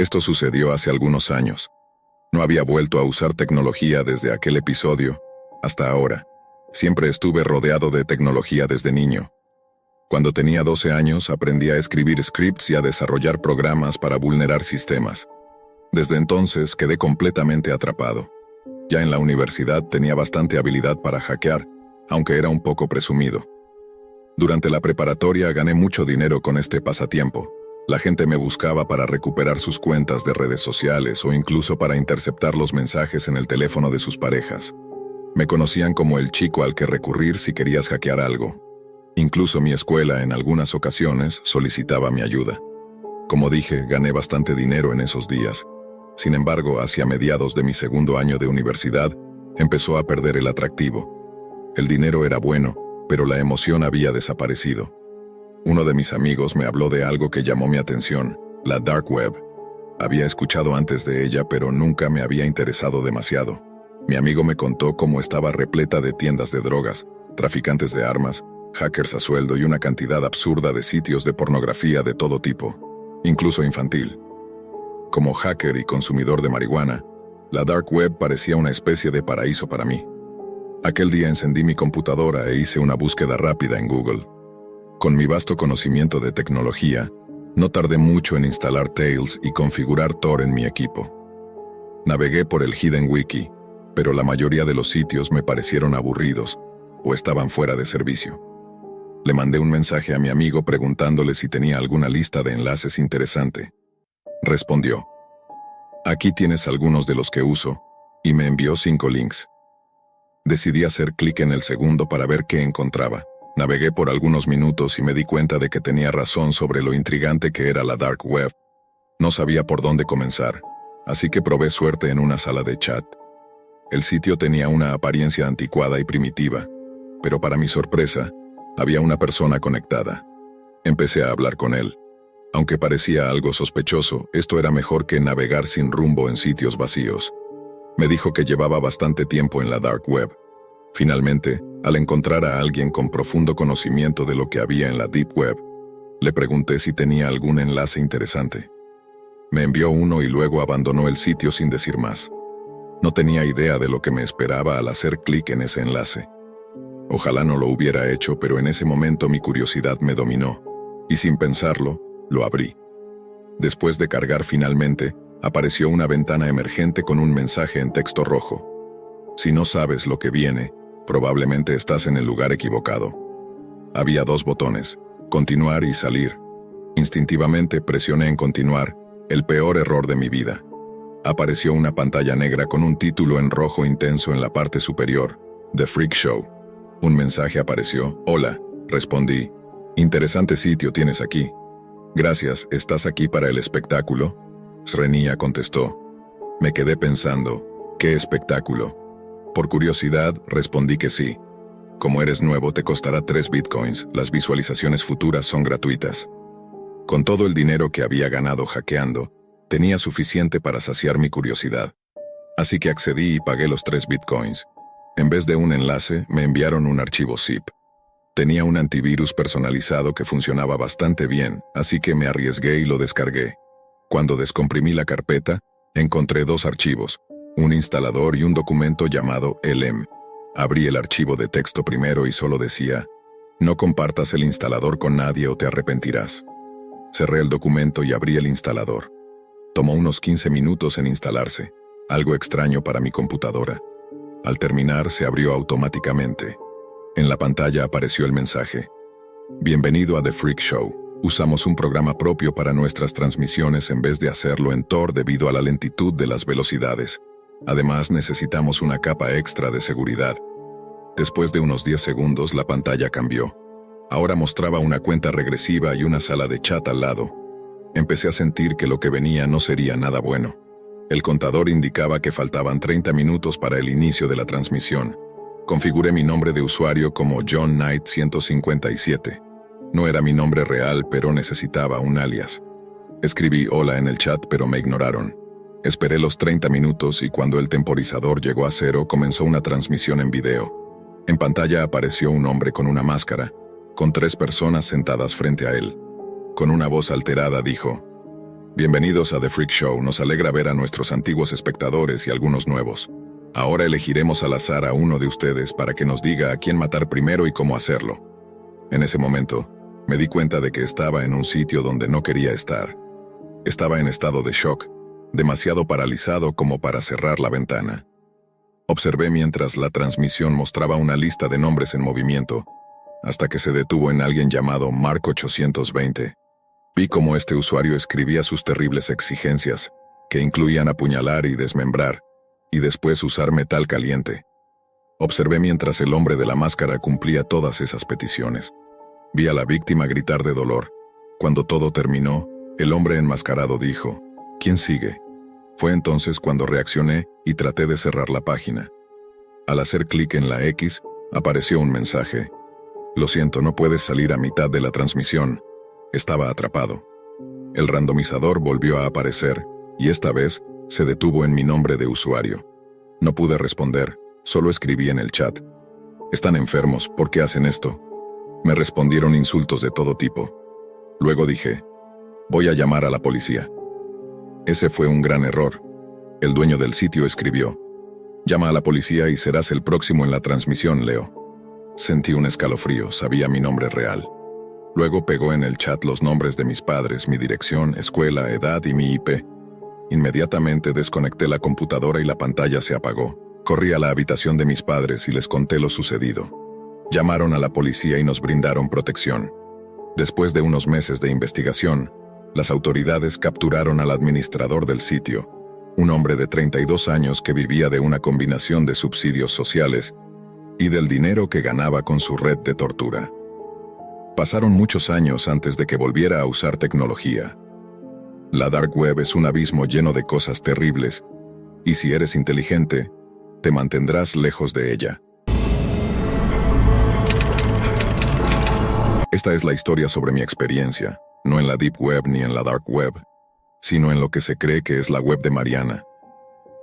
Esto sucedió hace algunos años. No había vuelto a usar tecnología desde aquel episodio hasta ahora. Siempre estuve rodeado de tecnología desde niño. Cuando tenía 12 años, aprendí a escribir scripts y a desarrollar programas para vulnerar sistemas. Desde entonces quedé completamente atrapado. Ya en la universidad tenía bastante habilidad para hackear, aunque era un poco presumido. Durante la preparatoria gané mucho dinero con este pasatiempo. La gente me buscaba para recuperar sus cuentas de redes sociales o incluso para interceptar los mensajes en el teléfono de sus parejas. Me conocían como el chico al que recurrir si querías hackear algo. Incluso mi escuela en algunas ocasiones solicitaba mi ayuda. Como dije, gané bastante dinero en esos días. Sin embargo, hacia mediados de mi segundo año de universidad, empezó a perder el atractivo. El dinero era bueno, pero la emoción había desaparecido. Uno de mis amigos me habló de algo que llamó mi atención, la Dark Web. Había escuchado antes de ella, pero nunca me había interesado demasiado. Mi amigo me contó cómo estaba repleta de tiendas de drogas, traficantes de armas, hackers a sueldo y una cantidad absurda de sitios de pornografía de todo tipo, incluso infantil. Como hacker y consumidor de marihuana, la Dark Web parecía una especie de paraíso para mí. Aquel día encendí mi computadora e hice una búsqueda rápida en Google. Con mi vasto conocimiento de tecnología, no tardé mucho en instalar Tails y configurar Tor en mi equipo. Navegué por el Hidden Wiki, pero la mayoría de los sitios me parecieron aburridos o estaban fuera de servicio. Le mandé un mensaje a mi amigo preguntándole si tenía alguna lista de enlaces interesante. Respondió: "Aquí tienes algunos de los que uso", y me envió 5 links. Decidí hacer clic en el segundo para ver qué encontraba. Navegué por algunos minutos y me di cuenta de que tenía razón sobre lo intrigante que era la Dark Web. No sabía por dónde comenzar, así que probé suerte en una sala de chat. El sitio tenía una apariencia anticuada y primitiva, pero para mi sorpresa, había una persona conectada. Empecé a hablar con él. Aunque parecía algo sospechoso, esto era mejor que navegar sin rumbo en sitios vacíos. Me dijo que llevaba bastante tiempo en la Dark Web. Finalmente, al encontrar a alguien con profundo conocimiento de lo que había en la Deep Web, le pregunté si tenía algún enlace interesante. Me envió uno y luego abandonó el sitio sin decir más. No tenía idea de lo que me esperaba al hacer clic en ese enlace. Ojalá no lo hubiera hecho, pero en ese momento mi curiosidad me dominó, y sin pensarlo, lo abrí. Después de cargar finalmente, apareció una ventana emergente con un mensaje en texto rojo. Si no sabes lo que viene, probablemente estás en el lugar equivocado. Había 2 botones, continuar y salir. Instintivamente presioné en continuar, el peor error de mi vida. Apareció una pantalla negra con un título en rojo intenso en la parte superior, The Freak Show. Un mensaje apareció: "Hola", respondí. "Interesante sitio tienes aquí". "Gracias, ¿estás aquí para el espectáculo?", Srenia contestó. Me quedé pensando, ¿qué espectáculo? Por curiosidad, respondí que sí. Como eres nuevo, te costará 3 bitcoins, las visualizaciones futuras son gratuitas. Con todo el dinero que había ganado hackeando, tenía suficiente para saciar mi curiosidad. Así que accedí y pagué los 3 bitcoins. En vez de un enlace, me enviaron un archivo zip. Tenía un antivirus personalizado que funcionaba bastante bien, así que me arriesgué y lo descargué. Cuando descomprimí la carpeta, encontré 2 archivos, un instalador y un documento llamado LM. Abrí el archivo de texto primero y solo decía: "No compartas el instalador con nadie o te arrepentirás". Cerré el documento y abrí el instalador. Tomó unos 15 minutos en instalarse, algo extraño para mi computadora. Al terminar, se abrió automáticamente. En la pantalla apareció el mensaje: "Bienvenido a The Freak Show. Usamos un programa propio para nuestras transmisiones en vez de hacerlo en Tor debido a la lentitud de las velocidades. Además, necesitamos una capa extra de seguridad". Después de unos 10 segundos, la pantalla cambió. Ahora mostraba una cuenta regresiva y una sala de chat al lado. Empecé a sentir que lo que venía no sería nada bueno. El contador indicaba que faltaban 30 minutos para el inicio de la transmisión. Configuré mi nombre de usuario como John Knight 157. No era mi nombre real, pero necesitaba un alias. Escribí hola en el chat, pero me ignoraron. Esperé los 30 minutos y cuando el temporizador llegó a 0, comenzó una transmisión en video. En pantalla apareció un hombre con una máscara, con 3 personas sentadas frente a él. Con una voz alterada dijo: Bienvenidos a The Freak Show, nos alegra ver a nuestros antiguos espectadores y algunos nuevos. Ahora elegiremos al azar a uno de ustedes para que nos diga a quién matar primero y cómo hacerlo. En ese momento, me di cuenta de que estaba en un sitio donde no quería estar. Estaba en estado de shock, demasiado paralizado como para cerrar la ventana. Observé mientras la transmisión mostraba una lista de nombres en movimiento, hasta que se detuvo en alguien llamado Mark 820. Vi cómo este usuario escribía sus terribles exigencias, que incluían apuñalar y desmembrar, y después usar metal caliente. Observé mientras el hombre de la máscara cumplía todas esas peticiones. Vi a la víctima gritar de dolor. Cuando todo terminó, el hombre enmascarado dijo, ¿quién sigue? Fue entonces cuando reaccioné y traté de cerrar la página. Al hacer clic en la X, apareció un mensaje. Lo siento, no puedes salir a mitad de la transmisión. Estaba atrapado. El randomizador volvió a aparecer, y esta vez se detuvo en mi nombre de usuario. No pude responder, solo escribí en el chat. Están enfermos, ¿por qué hacen esto? Me respondieron insultos de todo tipo. Luego dije, voy a llamar a la policía. Ese fue un gran error. El dueño del sitio escribió, llama a la policía y serás el próximo en la transmisión, Leo. Sentí un escalofrío, sabía mi nombre real. Luego pegó en el chat los nombres de mis padres, mi dirección, escuela, edad y mi IP. Inmediatamente desconecté la computadora y la pantalla se apagó. Corrí a la habitación de mis padres y les conté lo sucedido. Llamaron a la policía y nos brindaron protección. Después de unos meses de investigación, las autoridades capturaron al administrador del sitio, un hombre de 32 años que vivía de una combinación de subsidios sociales y del dinero que ganaba con su red de tortura. Pasaron muchos años antes de que volviera a usar tecnología. La Dark Web es un abismo lleno de cosas terribles, y si eres inteligente, te mantendrás lejos de ella. Esta es la historia sobre mi experiencia, no en la Deep Web ni en la Dark Web, sino en lo que se cree que es la Web de Mariana.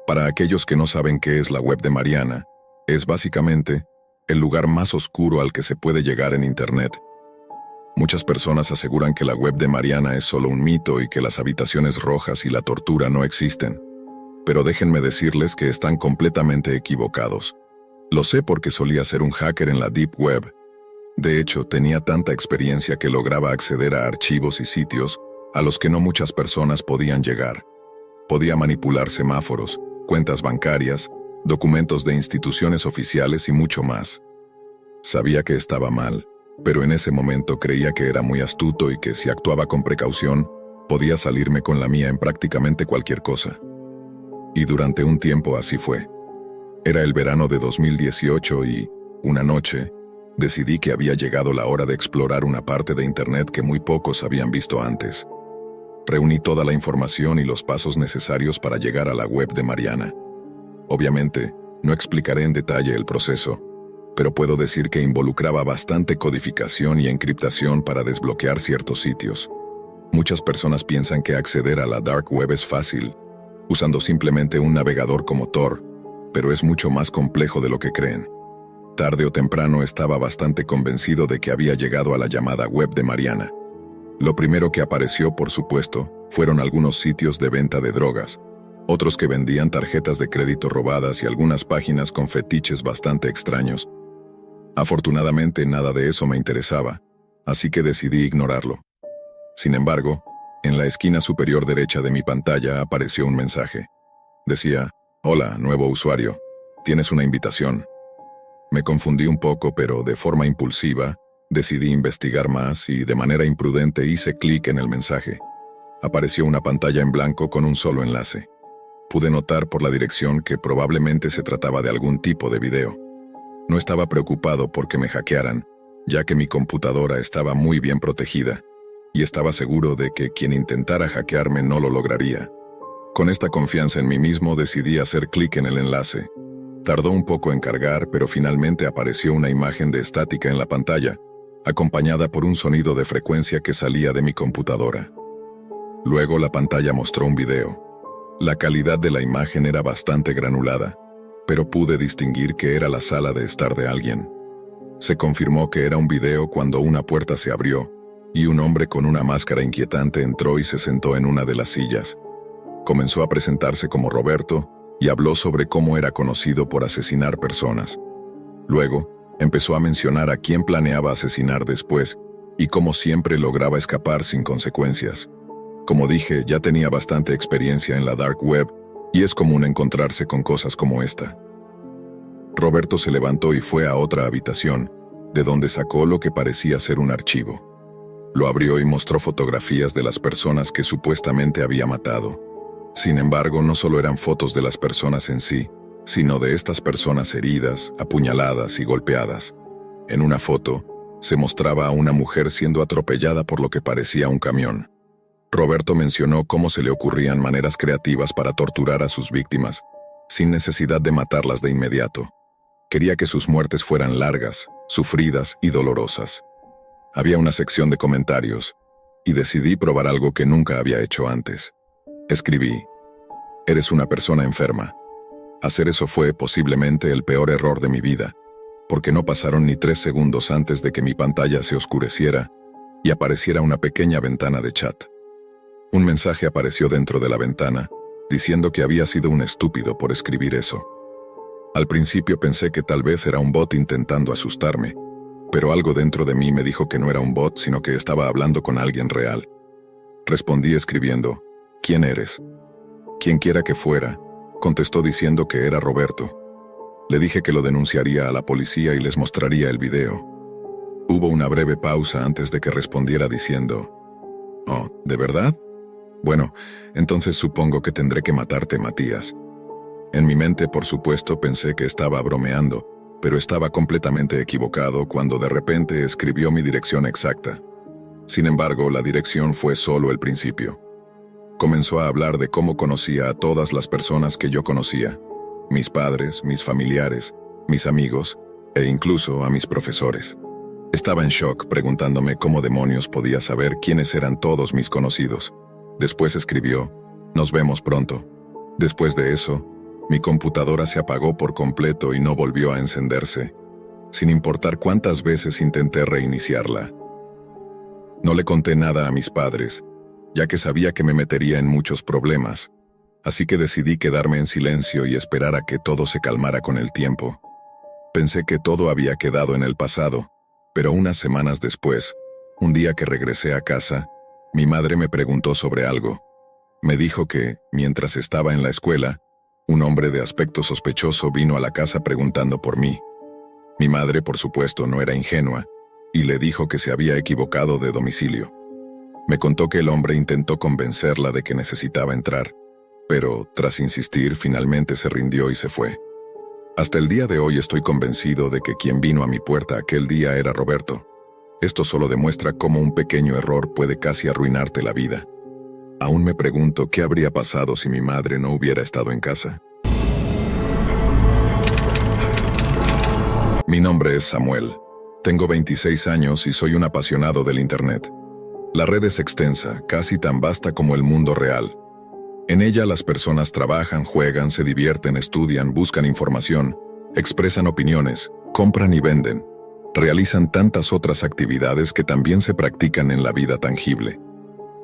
Para aquellos que no saben qué es la Web de Mariana, es básicamente el lugar más oscuro al que se puede llegar en Internet. Muchas personas aseguran que la Web de Mariana es solo un mito y que las habitaciones rojas y la tortura no existen. Pero déjenme decirles que están completamente equivocados. Lo sé porque solía ser un hacker en la Deep Web. De hecho, tenía tanta experiencia que lograba acceder a archivos y sitios a los que no muchas personas podían llegar. Podía manipular semáforos, cuentas bancarias, documentos de instituciones oficiales y mucho más. Sabía que estaba mal, pero en ese momento creía que era muy astuto y que si actuaba con precaución, podía salirme con la mía en prácticamente cualquier cosa. Y durante un tiempo así fue. Era el verano de 2018 y, una noche, decidí que había llegado la hora de explorar una parte de Internet que muy pocos habían visto antes. Reuní toda la información y los pasos necesarios para llegar a la Web de Mariana. Obviamente, no explicaré en detalle el proceso, pero puedo decir que involucraba bastante codificación y encriptación para desbloquear ciertos sitios. Muchas personas piensan que acceder a la Dark Web es fácil, usando simplemente un navegador como Tor, pero es mucho más complejo de lo que creen. Tarde o temprano estaba bastante convencido de que había llegado a la llamada Web de Mariana. Lo primero que apareció, por supuesto, fueron algunos sitios de venta de drogas, otros que vendían tarjetas de crédito robadas y algunas páginas con fetiches bastante extraños. Afortunadamente nada de eso me interesaba, así que decidí ignorarlo. Sin embargo, en la esquina superior derecha de mi pantalla apareció un mensaje. Decía, hola, nuevo usuario, tienes una invitación. Me confundí un poco, pero de forma impulsiva, decidí investigar más y de manera imprudente hice clic en el mensaje. Apareció una pantalla en blanco con un solo enlace. Pude notar por la dirección que probablemente se trataba de algún tipo de video. No estaba preocupado porque me hackearan, ya que mi computadora estaba muy bien protegida, y estaba seguro de que quien intentara hackearme no lo lograría. Con esta confianza en mí mismo decidí hacer clic en el enlace. Tardó un poco en cargar, pero finalmente apareció una imagen de estática en la pantalla, acompañada por un sonido de frecuencia que salía de mi computadora. Luego la pantalla mostró un video. La calidad de la imagen era bastante granulada, pero pude distinguir que era la sala de estar de alguien. Se confirmó que era un video cuando una puerta se abrió, y un hombre con una máscara inquietante entró y se sentó en una de las sillas. Comenzó a presentarse como Roberto y habló sobre cómo era conocido por asesinar personas. Luego, empezó a mencionar a quién planeaba asesinar después y cómo siempre lograba escapar sin consecuencias. Como dije, ya tenía bastante experiencia en la dark web y es común encontrarse con cosas como esta. Roberto se levantó y fue a otra habitación, de donde sacó lo que parecía ser un archivo. Lo abrió y mostró fotografías de las personas que supuestamente había matado. Sin embargo, no solo eran fotos de las personas en sí, sino de estas personas heridas, apuñaladas y golpeadas. En una foto, se mostraba a una mujer siendo atropellada por lo que parecía un camión. Roberto mencionó cómo se le ocurrían maneras creativas para torturar a sus víctimas, sin necesidad de matarlas de inmediato. Quería que sus muertes fueran largas, sufridas y dolorosas. Había una sección de comentarios, y decidí probar algo que nunca había hecho antes. Escribí: «Eres una persona enferma». Hacer eso fue posiblemente el peor error de mi vida, porque no pasaron ni 3 segundos antes de que mi pantalla se oscureciera y apareciera una pequeña ventana de chat. Un mensaje apareció dentro de la ventana, diciendo que había sido un estúpido por escribir eso. Al principio pensé que tal vez era un bot intentando asustarme, pero algo dentro de mí me dijo que no era un bot, sino que estaba hablando con alguien real. Respondí escribiendo: «¿Quién eres?». «Quien quiera que fuera», contestó diciendo que era Roberto. Le dije que lo denunciaría a la policía y les mostraría el video. Hubo una breve pausa antes de que respondiera diciendo: «Oh, ¿de verdad? Bueno, entonces supongo que tendré que matarte, Matías». En mi mente, por supuesto, pensé que estaba bromeando, pero estaba completamente equivocado cuando de repente escribió mi dirección exacta. Sin embargo, la dirección fue solo el principio. Comenzó a hablar de cómo conocía a todas las personas que yo conocía, mis padres, mis familiares, mis amigos e incluso a mis profesores. Estaba en shock preguntándome cómo demonios podía saber quiénes eran todos mis conocidos. Después escribió: «Nos vemos pronto». Después de eso, mi computadora se apagó por completo y no volvió a encenderse, sin importar cuántas veces intenté reiniciarla. No le conté nada a mis padres, ya que sabía que me metería en muchos problemas, así que decidí quedarme en silencio y esperar a que todo se calmara con el tiempo. Pensé que todo había quedado en el pasado, pero unas semanas después, un día que regresé a casa, mi madre me preguntó sobre algo. Me dijo que, mientras estaba en la escuela, un hombre de aspecto sospechoso vino a la casa preguntando por mí. Mi madre, por supuesto, no era ingenua, y le dijo que se había equivocado de domicilio. Me contó que el hombre intentó convencerla de que necesitaba entrar, pero, tras insistir, finalmente se rindió y se fue. Hasta el día de hoy estoy convencido de que quien vino a mi puerta aquel día era Roberto. Esto solo demuestra cómo un pequeño error puede casi arruinarte la vida. Aún me pregunto qué habría pasado si mi madre no hubiera estado en casa. Mi nombre es Samuel. Tengo 26 años y soy un apasionado del Internet. La red es extensa, casi tan vasta como el mundo real. En ella las personas trabajan, juegan, se divierten, estudian, buscan información, expresan opiniones, compran y venden. Realizan tantas otras actividades que también se practican en la vida tangible.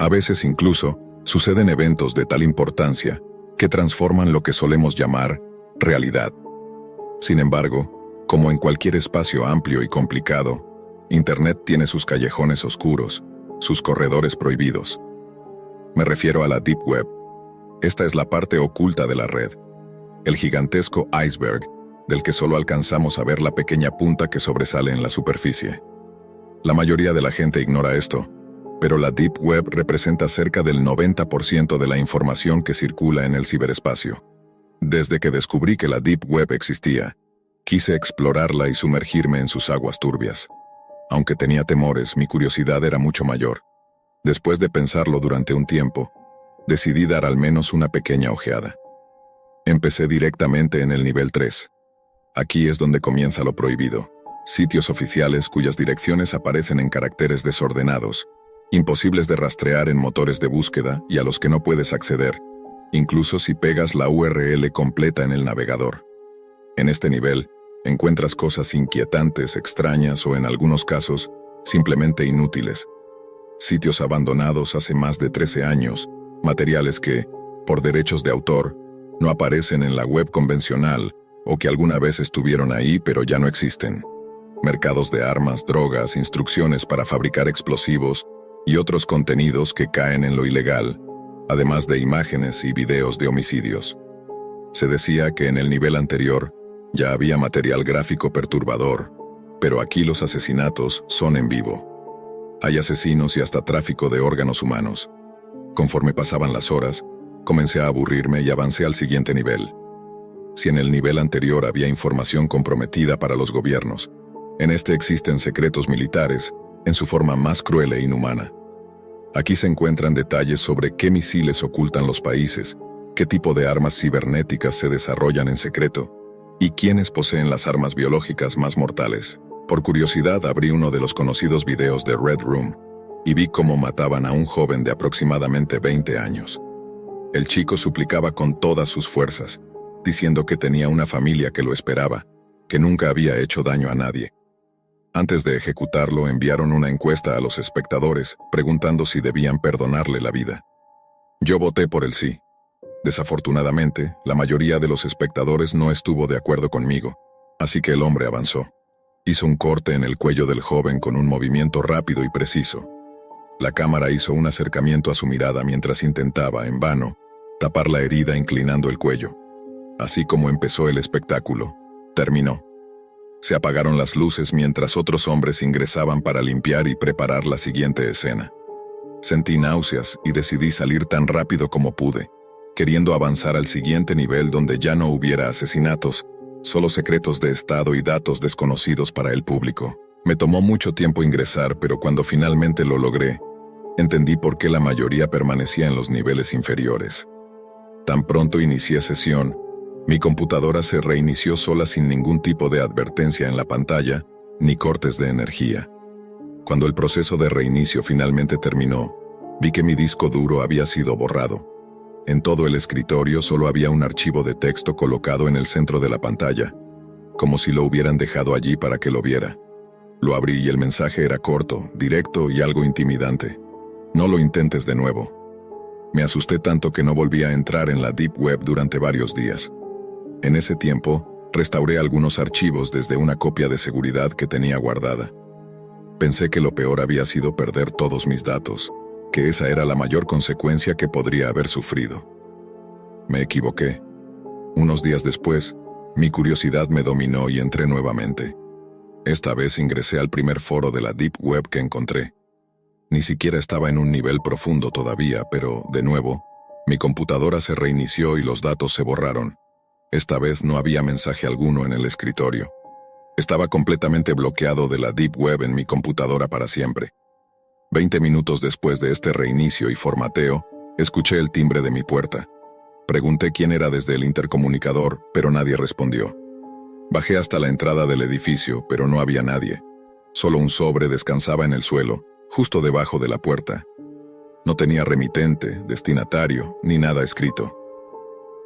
A veces incluso, suceden eventos de tal importancia que transforman lo que solemos llamar realidad. Sin embargo, como en cualquier espacio amplio y complicado, Internet tiene sus callejones oscuros, sus corredores prohibidos. Me refiero a la Deep Web. Esta es la parte oculta de la red, el gigantesco iceberg del que solo alcanzamos a ver la pequeña punta que sobresale en la superficie. La mayoría de la gente ignora esto, pero la Deep Web representa cerca del 90% de la información que circula en el ciberespacio. Desde que descubrí que la Deep Web existía, quise explorarla y sumergirme en sus aguas turbias. Aunque tenía temores, mi curiosidad era mucho mayor. Después de pensarlo durante un tiempo, decidí dar al menos una pequeña ojeada. Empecé directamente en el nivel 3. Aquí es donde comienza lo prohibido. Sitios oficiales cuyas direcciones aparecen en caracteres desordenados, imposibles de rastrear en motores de búsqueda y a los que no puedes acceder, incluso si pegas la URL completa en el navegador. En este nivel, encuentras cosas inquietantes, extrañas o en algunos casos, simplemente inútiles. sitios abandonados hace más de 13 años, materiales que, por derechos de autor, no aparecen en la web convencional o que alguna vez estuvieron ahí pero ya no existen. Mercados de armas, drogas, instrucciones para fabricar explosivos y otros contenidos que caen en lo ilegal, además de imágenes y videos de homicidios. Se decía que en el nivel anterior ya había material gráfico perturbador, pero aquí los asesinatos son en vivo. Hay asesinos y hasta tráfico de órganos humanos. Conforme pasaban las horas, comencé a aburrirme y avancé al siguiente nivel. Si en el nivel anterior había información comprometida para los gobiernos, en este existen secretos militares en su forma más cruel e inhumana. Aquí se encuentran detalles sobre qué misiles ocultan los países, qué tipo de armas cibernéticas se desarrollan en secreto y quiénes poseen las armas biológicas más mortales. Por curiosidad abrí uno de los conocidos videos de Red Room y vi cómo mataban a un joven de aproximadamente 20 años. El chico suplicaba con todas sus fuerzas, diciendo que tenía una familia que lo esperaba, que nunca había hecho daño a nadie. Antes de ejecutarlo enviaron una encuesta a los espectadores preguntando si debían perdonarle la vida. Yo voté por el sí. Desafortunadamente, la mayoría de los espectadores no estuvo de acuerdo conmigo, así que el hombre avanzó. Hizo un corte en el cuello del joven con un movimiento rápido y preciso. La cámara hizo un acercamiento a su mirada mientras intentaba, en vano, tapar la herida inclinando el cuello. Así como empezó el espectáculo, terminó. Se apagaron las luces mientras otros hombres ingresaban para limpiar y preparar la siguiente escena. Sentí náuseas y decidí salir tan rápido como pude, queriendo avanzar al siguiente nivel donde ya no hubiera asesinatos, solo secretos de Estado y datos desconocidos para el público. Me tomó mucho tiempo ingresar, pero cuando finalmente lo logré, entendí por qué la mayoría permanecía en los niveles inferiores. Tan pronto inicié sesión, mi computadora se reinició sola sin ningún tipo de advertencia en la pantalla, ni cortes de energía. Cuando el proceso de reinicio finalmente terminó, vi que mi disco duro había sido borrado. En todo el escritorio solo había un archivo de texto colocado en el centro de la pantalla, como si lo hubieran dejado allí para que lo viera. Lo abrí y el mensaje era corto, directo y algo intimidante. No lo intentes de nuevo. Me asusté tanto que no volví a entrar en la Deep Web durante varios días. En ese tiempo, restauré algunos archivos desde una copia de seguridad que tenía guardada. Pensé que lo peor había sido perder todos mis datos, que esa era la mayor consecuencia que podría haber sufrido. Me equivoqué. Unos días después, mi curiosidad me dominó y entré nuevamente. Esta vez ingresé al primer foro de la Deep Web que encontré. Ni siquiera estaba en un nivel profundo todavía, pero, de nuevo, mi computadora se reinició y los datos se borraron. Esta vez no había mensaje alguno en el escritorio. Estaba completamente bloqueado de la Deep Web en mi computadora para siempre. 20 minutos después de este reinicio y formateo, escuché el timbre de mi puerta. Pregunté quién era desde el intercomunicador, pero nadie respondió. Bajé hasta la entrada del edificio, pero no había nadie. Solo un sobre descansaba en el suelo, justo debajo de la puerta. No tenía remitente, destinatario, ni nada escrito.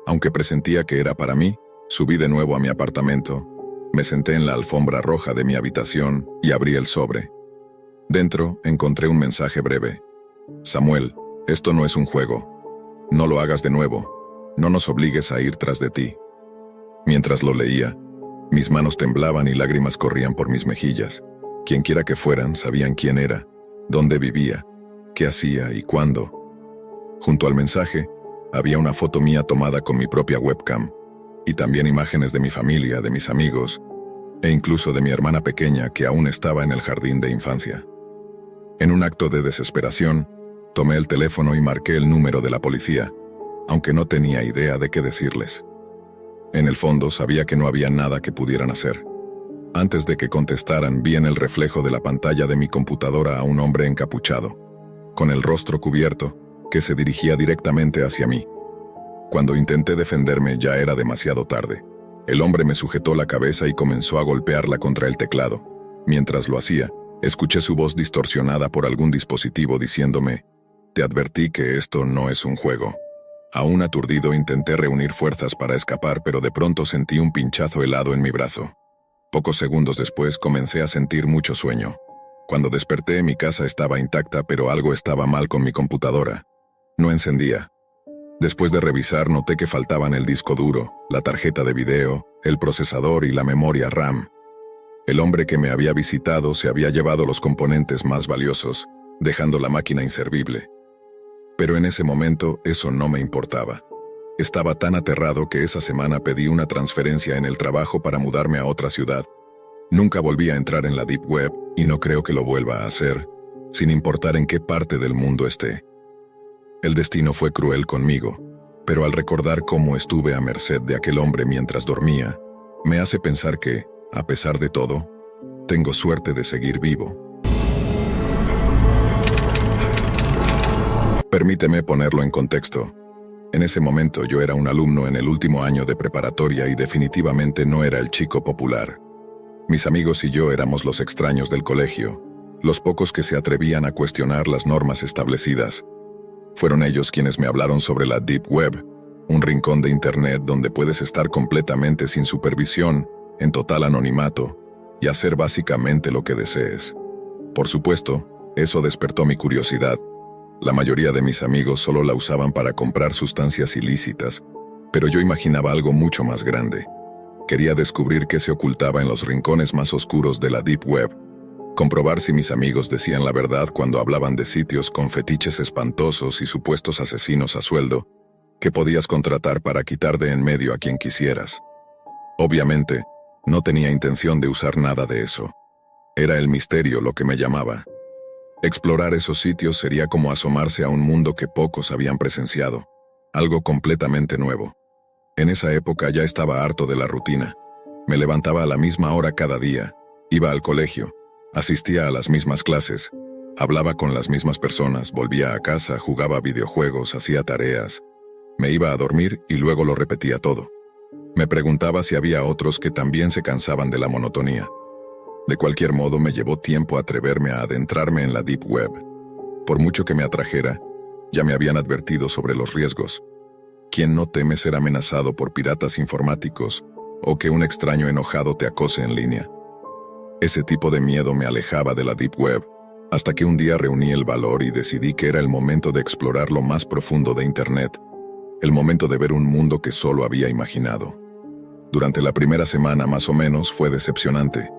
Aunque presentía que era para mí, subí de nuevo a mi apartamento, me senté en la alfombra roja de mi habitación y abrí el sobre. Dentro encontré un mensaje breve. Samuel, esto no es un juego. No lo hagas de nuevo. No nos obligues a ir tras de ti. Mientras lo leía, mis manos temblaban y lágrimas corrían por mis mejillas. Quienquiera que fueran, sabían quién era, dónde vivía, qué hacía y cuándo. Junto al mensaje, había una foto mía tomada con mi propia webcam, y también imágenes de mi familia, de mis amigos, e incluso de mi hermana pequeña que aún estaba en el jardín de infancia. En un acto de desesperación, tomé el teléfono y marqué el número de la policía, aunque no tenía idea de qué decirles. En el fondo sabía que no había nada que pudieran hacer. Antes de que contestaran, vi en el reflejo de la pantalla de mi computadora a un hombre encapuchado, con el rostro cubierto, que se dirigía directamente hacia mí. Cuando intenté defenderme ya era demasiado tarde. El hombre me sujetó la cabeza y comenzó a golpearla contra el teclado. Mientras lo hacía, escuché su voz distorsionada por algún dispositivo diciéndome: «Te advertí que esto no es un juego». Aún aturdido intenté reunir fuerzas para escapar, pero de pronto sentí un pinchazo helado en mi brazo. Pocos segundos después comencé a sentir mucho sueño. Cuando desperté, mi casa estaba intacta, pero algo estaba mal con mi computadora. No encendía. Después de revisar, noté que faltaban el disco duro, la tarjeta de video, el procesador y la memoria RAM. El hombre que me había visitado se había llevado los componentes más valiosos, dejando la máquina inservible. Pero en ese momento, eso no me importaba. Estaba tan aterrado que esa semana pedí una transferencia en el trabajo para mudarme a otra ciudad. Nunca volví a entrar en la Deep Web, y no creo que lo vuelva a hacer, sin importar en qué parte del mundo esté. El destino fue cruel conmigo, pero al recordar cómo estuve a merced de aquel hombre mientras dormía, me hace pensar que, a pesar de todo, tengo suerte de seguir vivo. Permíteme ponerlo en contexto. En ese momento yo era un alumno en el último año de preparatoria y definitivamente no era el chico popular. Mis amigos y yo éramos los extraños del colegio, los pocos que se atrevían a cuestionar las normas establecidas. Fueron ellos quienes me hablaron sobre la Deep Web, un rincón de Internet donde puedes estar completamente sin supervisión, en total anonimato, y hacer básicamente lo que desees. Por supuesto, eso despertó mi curiosidad. La mayoría de mis amigos solo la usaban para comprar sustancias ilícitas, pero yo imaginaba algo mucho más grande. Quería descubrir qué se ocultaba en los rincones más oscuros de la Deep Web, comprobar si mis amigos decían la verdad cuando hablaban de sitios con fetiches espantosos y supuestos asesinos a sueldo, que podías contratar para quitar de en medio a quien quisieras. Obviamente, no tenía intención de usar nada de eso. Era el misterio lo que me llamaba. Explorar esos sitios sería como asomarse a un mundo que pocos habían presenciado, algo completamente nuevo. En esa época ya estaba harto de la rutina. Me levantaba a la misma hora cada día, iba al colegio, asistía a las mismas clases, hablaba con las mismas personas, volvía a casa, jugaba videojuegos, hacía tareas, me iba a dormir y luego lo repetía todo. Me preguntaba si había otros que también se cansaban de la monotonía. De cualquier modo, me llevó tiempo atreverme a adentrarme en la Deep Web. Por mucho que me atrajera, ya me habían advertido sobre los riesgos. ¿Quién no teme ser amenazado por piratas informáticos o que un extraño enojado te acose en línea? Ese tipo de miedo me alejaba de la Deep Web, hasta que un día reuní el valor y decidí que era el momento de explorar lo más profundo de Internet, el momento de ver un mundo que solo había imaginado. Durante la primera semana más o menos fue decepcionante.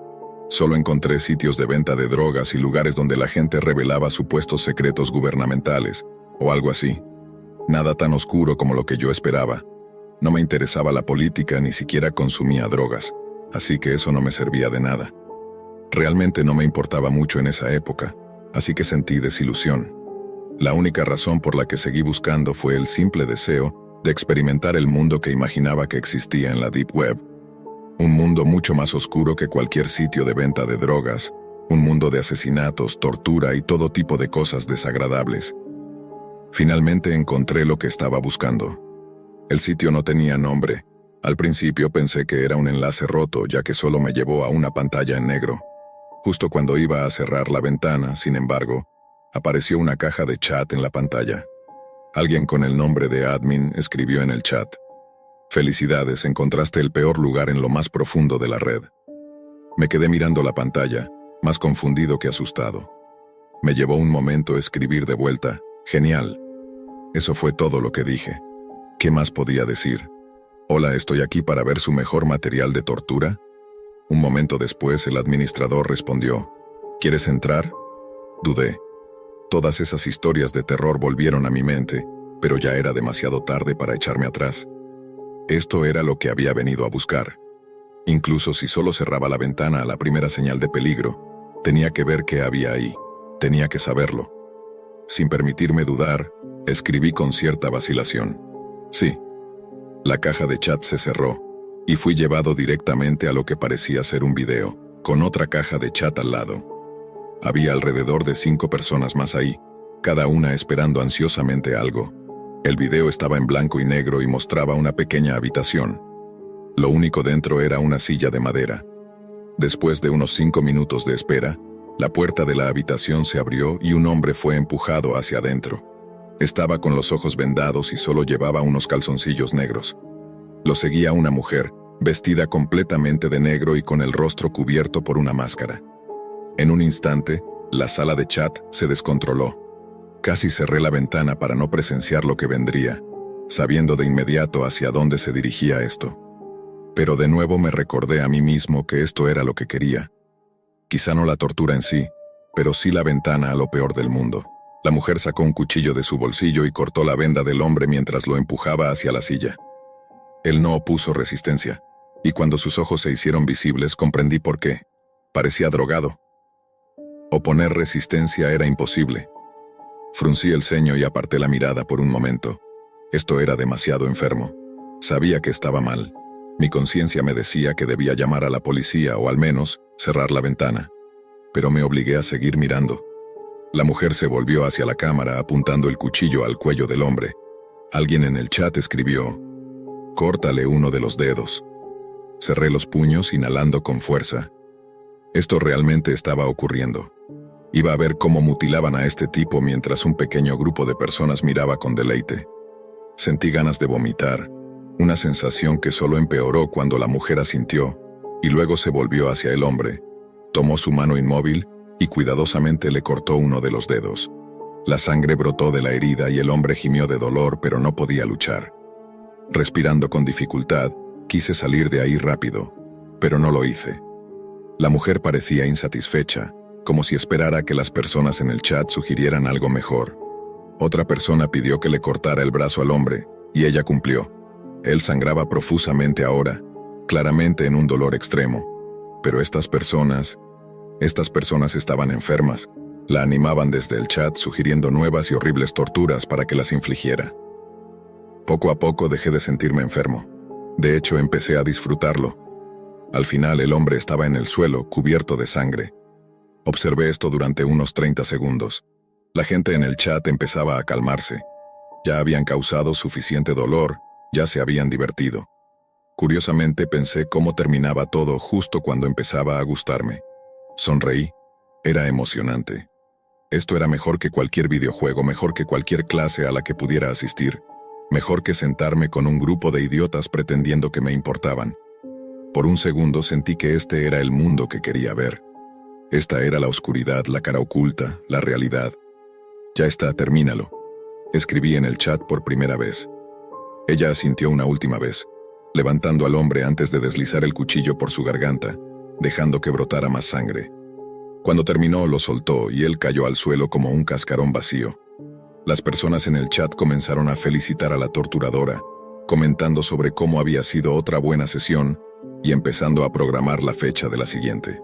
Solo encontré sitios de venta de drogas y lugares donde la gente revelaba supuestos secretos gubernamentales, o algo así. Nada tan oscuro como lo que yo esperaba. No me interesaba la política, ni siquiera consumía drogas, así que eso no me servía de nada. Realmente no me importaba mucho en esa época, así que sentí desilusión. La única razón por la que seguí buscando fue el simple deseo de experimentar el mundo que imaginaba que existía en la Deep Web. Un mundo mucho más oscuro que cualquier sitio de venta de drogas, un mundo de asesinatos, tortura y todo tipo de cosas desagradables. Finalmente encontré lo que estaba buscando. El sitio no tenía nombre. Al principio pensé que era un enlace roto, ya que solo me llevó a una pantalla en negro. Justo cuando iba a cerrar la ventana, sin embargo, apareció una caja de chat en la pantalla. Alguien con el nombre de admin escribió en el chat: «Felicidades, encontraste el peor lugar en lo más profundo de la red». Me quedé mirando la pantalla, más confundido que asustado. Me llevó un momento escribir de vuelta: «Genial». Eso fue todo lo que dije. ¿Qué más podía decir? «Hola, estoy aquí para ver su mejor material de tortura». Un momento después el administrador respondió: «¿Quieres entrar?». Dudé. Todas esas historias de terror volvieron a mi mente, pero ya era demasiado tarde para echarme atrás. Esto era lo que había venido a buscar. Incluso si solo cerraba la ventana a la primera señal de peligro, tenía que ver qué había ahí, tenía que saberlo. Sin permitirme dudar, escribí con cierta vacilación: «Sí». La caja de chat se cerró, y fui llevado directamente a lo que parecía ser un video, con otra caja de chat al lado. Había alrededor de 5 personas más ahí, cada una esperando ansiosamente algo. El video estaba en blanco y negro y mostraba una pequeña habitación. Lo único dentro era una silla de madera. Después de unos 5 minutos de espera, la puerta de la habitación se abrió y un hombre fue empujado hacia adentro. Estaba con los ojos vendados y solo llevaba unos calzoncillos negros. Lo seguía una mujer, vestida completamente de negro y con el rostro cubierto por una máscara. En un instante, La sala de chat se descontroló. Casi cerré la ventana para no presenciar lo que vendría, sabiendo de inmediato hacia dónde se dirigía esto. Pero de nuevo me recordé a mí mismo que esto era lo que quería. Quizá no la tortura en sí, pero sí la ventana a lo peor del mundo. La mujer sacó un cuchillo de su bolsillo y cortó la venda del hombre mientras lo empujaba hacia la silla. Él no opuso resistencia, y cuando sus ojos se hicieron visibles comprendí por qué. Parecía drogado. Oponer resistencia era imposible. Fruncí el ceño y aparté la mirada por un momento. Esto era demasiado enfermo. Sabía que estaba mal. Mi conciencia me decía que debía llamar a la policía o al menos cerrar la ventana. Pero me obligué a seguir mirando. La mujer se volvió hacia la cámara apuntando el cuchillo al cuello del hombre. Alguien en el chat escribió: «Córtale uno de los dedos». Cerré los puños inhalando con fuerza. Esto realmente estaba ocurriendo. Iba a ver cómo mutilaban a este tipo mientras un pequeño grupo de personas miraba con deleite. Sentí ganas de vomitar, una sensación que solo empeoró cuando la mujer asintió, y luego se volvió hacia el hombre. Tomó su mano inmóvil y cuidadosamente le cortó uno de los dedos. La sangre brotó de la herida y el hombre gimió de dolor, pero no podía luchar. Respirando con dificultad, quise salir de ahí rápido, pero no lo hice. La mujer parecía insatisfecha, como si esperara que las personas en el chat sugirieran algo mejor. Otra persona pidió que le cortara el brazo al hombre, y ella cumplió. Él sangraba profusamente ahora, claramente en un dolor extremo. Pero estas personas estaban enfermas. La animaban desde el chat sugiriendo nuevas y horribles torturas para que las infligiera. Poco a poco dejé de sentirme enfermo. De hecho, empecé a disfrutarlo. Al final el hombre estaba en el suelo, cubierto de sangre. Observé esto durante unos 30 segundos. La gente en el chat empezaba a calmarse. Ya habían causado suficiente dolor, ya se habían divertido. Curiosamente pensé cómo terminaba todo justo cuando empezaba a gustarme. Sonreí. Era emocionante. Esto era mejor que cualquier videojuego, mejor que cualquier clase a la que pudiera asistir, mejor que sentarme con un grupo de idiotas pretendiendo que me importaban. Por un segundo sentí que este era el mundo que quería ver. Esta era la oscuridad, la cara oculta, la realidad. Ya está, termínalo. Escribí en el chat por primera vez. Ella asintió una última vez, levantando al hombre antes de deslizar el cuchillo por su garganta, dejando que brotara más sangre. Cuando terminó, lo soltó y él cayó al suelo como un cascarón vacío. Las personas en el chat comenzaron a felicitar a la torturadora, comentando sobre cómo había sido otra buena sesión y empezando a programar la fecha de la siguiente.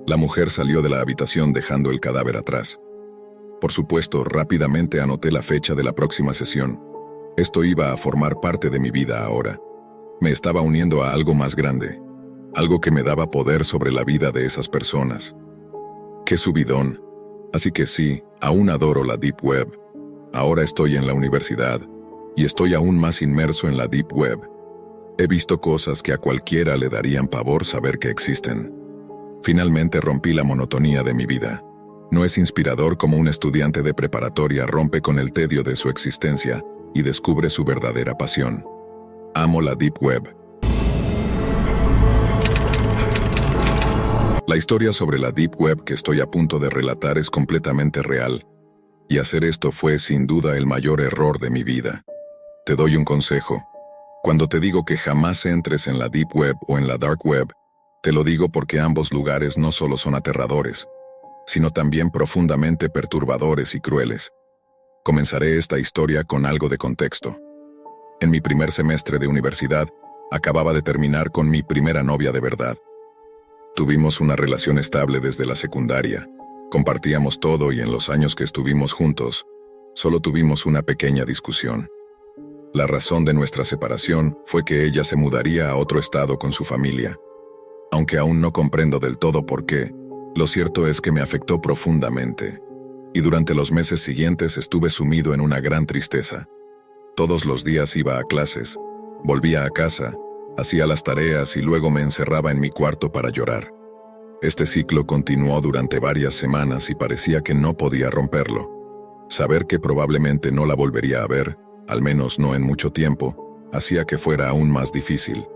La mujer salió de la habitación dejando el cadáver atrás. Por supuesto, rápidamente anoté la fecha de la próxima sesión. Esto iba a formar parte de mi vida ahora. Me estaba uniendo a algo más grande, algo que me daba poder sobre la vida de esas personas. ¡Qué subidón! Así que sí, aún adoro la Deep Web. Ahora estoy en la universidad, y estoy aún más inmerso en la Deep Web. He visto cosas que a cualquiera le darían pavor saber que existen. Finalmente rompí la monotonía de mi vida. No es inspirador como un estudiante de preparatoria rompe con el tedio de su existencia y descubre su verdadera pasión. Amo la Deep Web. La historia sobre la Deep Web que estoy a punto de relatar es completamente real, y hacer esto fue sin duda el mayor error de mi vida. Te doy un consejo. Cuando te digo que jamás entres en la Deep Web o en la Dark Web, te lo digo porque ambos lugares no solo son aterradores, sino también profundamente perturbadores y crueles. Comenzaré esta historia con algo de contexto. En mi primer semestre de universidad, acababa de terminar con mi primera novia de verdad. Tuvimos una relación estable desde la secundaria, compartíamos todo y en los años que estuvimos juntos, solo tuvimos una pequeña discusión. La razón de nuestra separación fue que ella se mudaría a otro estado con su familia. Aunque aún no comprendo del todo por qué, lo cierto es que me afectó profundamente, y durante los meses siguientes estuve sumido en una gran tristeza. Todos los días iba a clases, volvía a casa, hacía las tareas y luego me encerraba en mi cuarto para llorar. Este ciclo continuó durante varias semanas y parecía que no podía romperlo. Saber que probablemente no la volvería a ver, al menos no en mucho tiempo, hacía que fuera aún más difícil.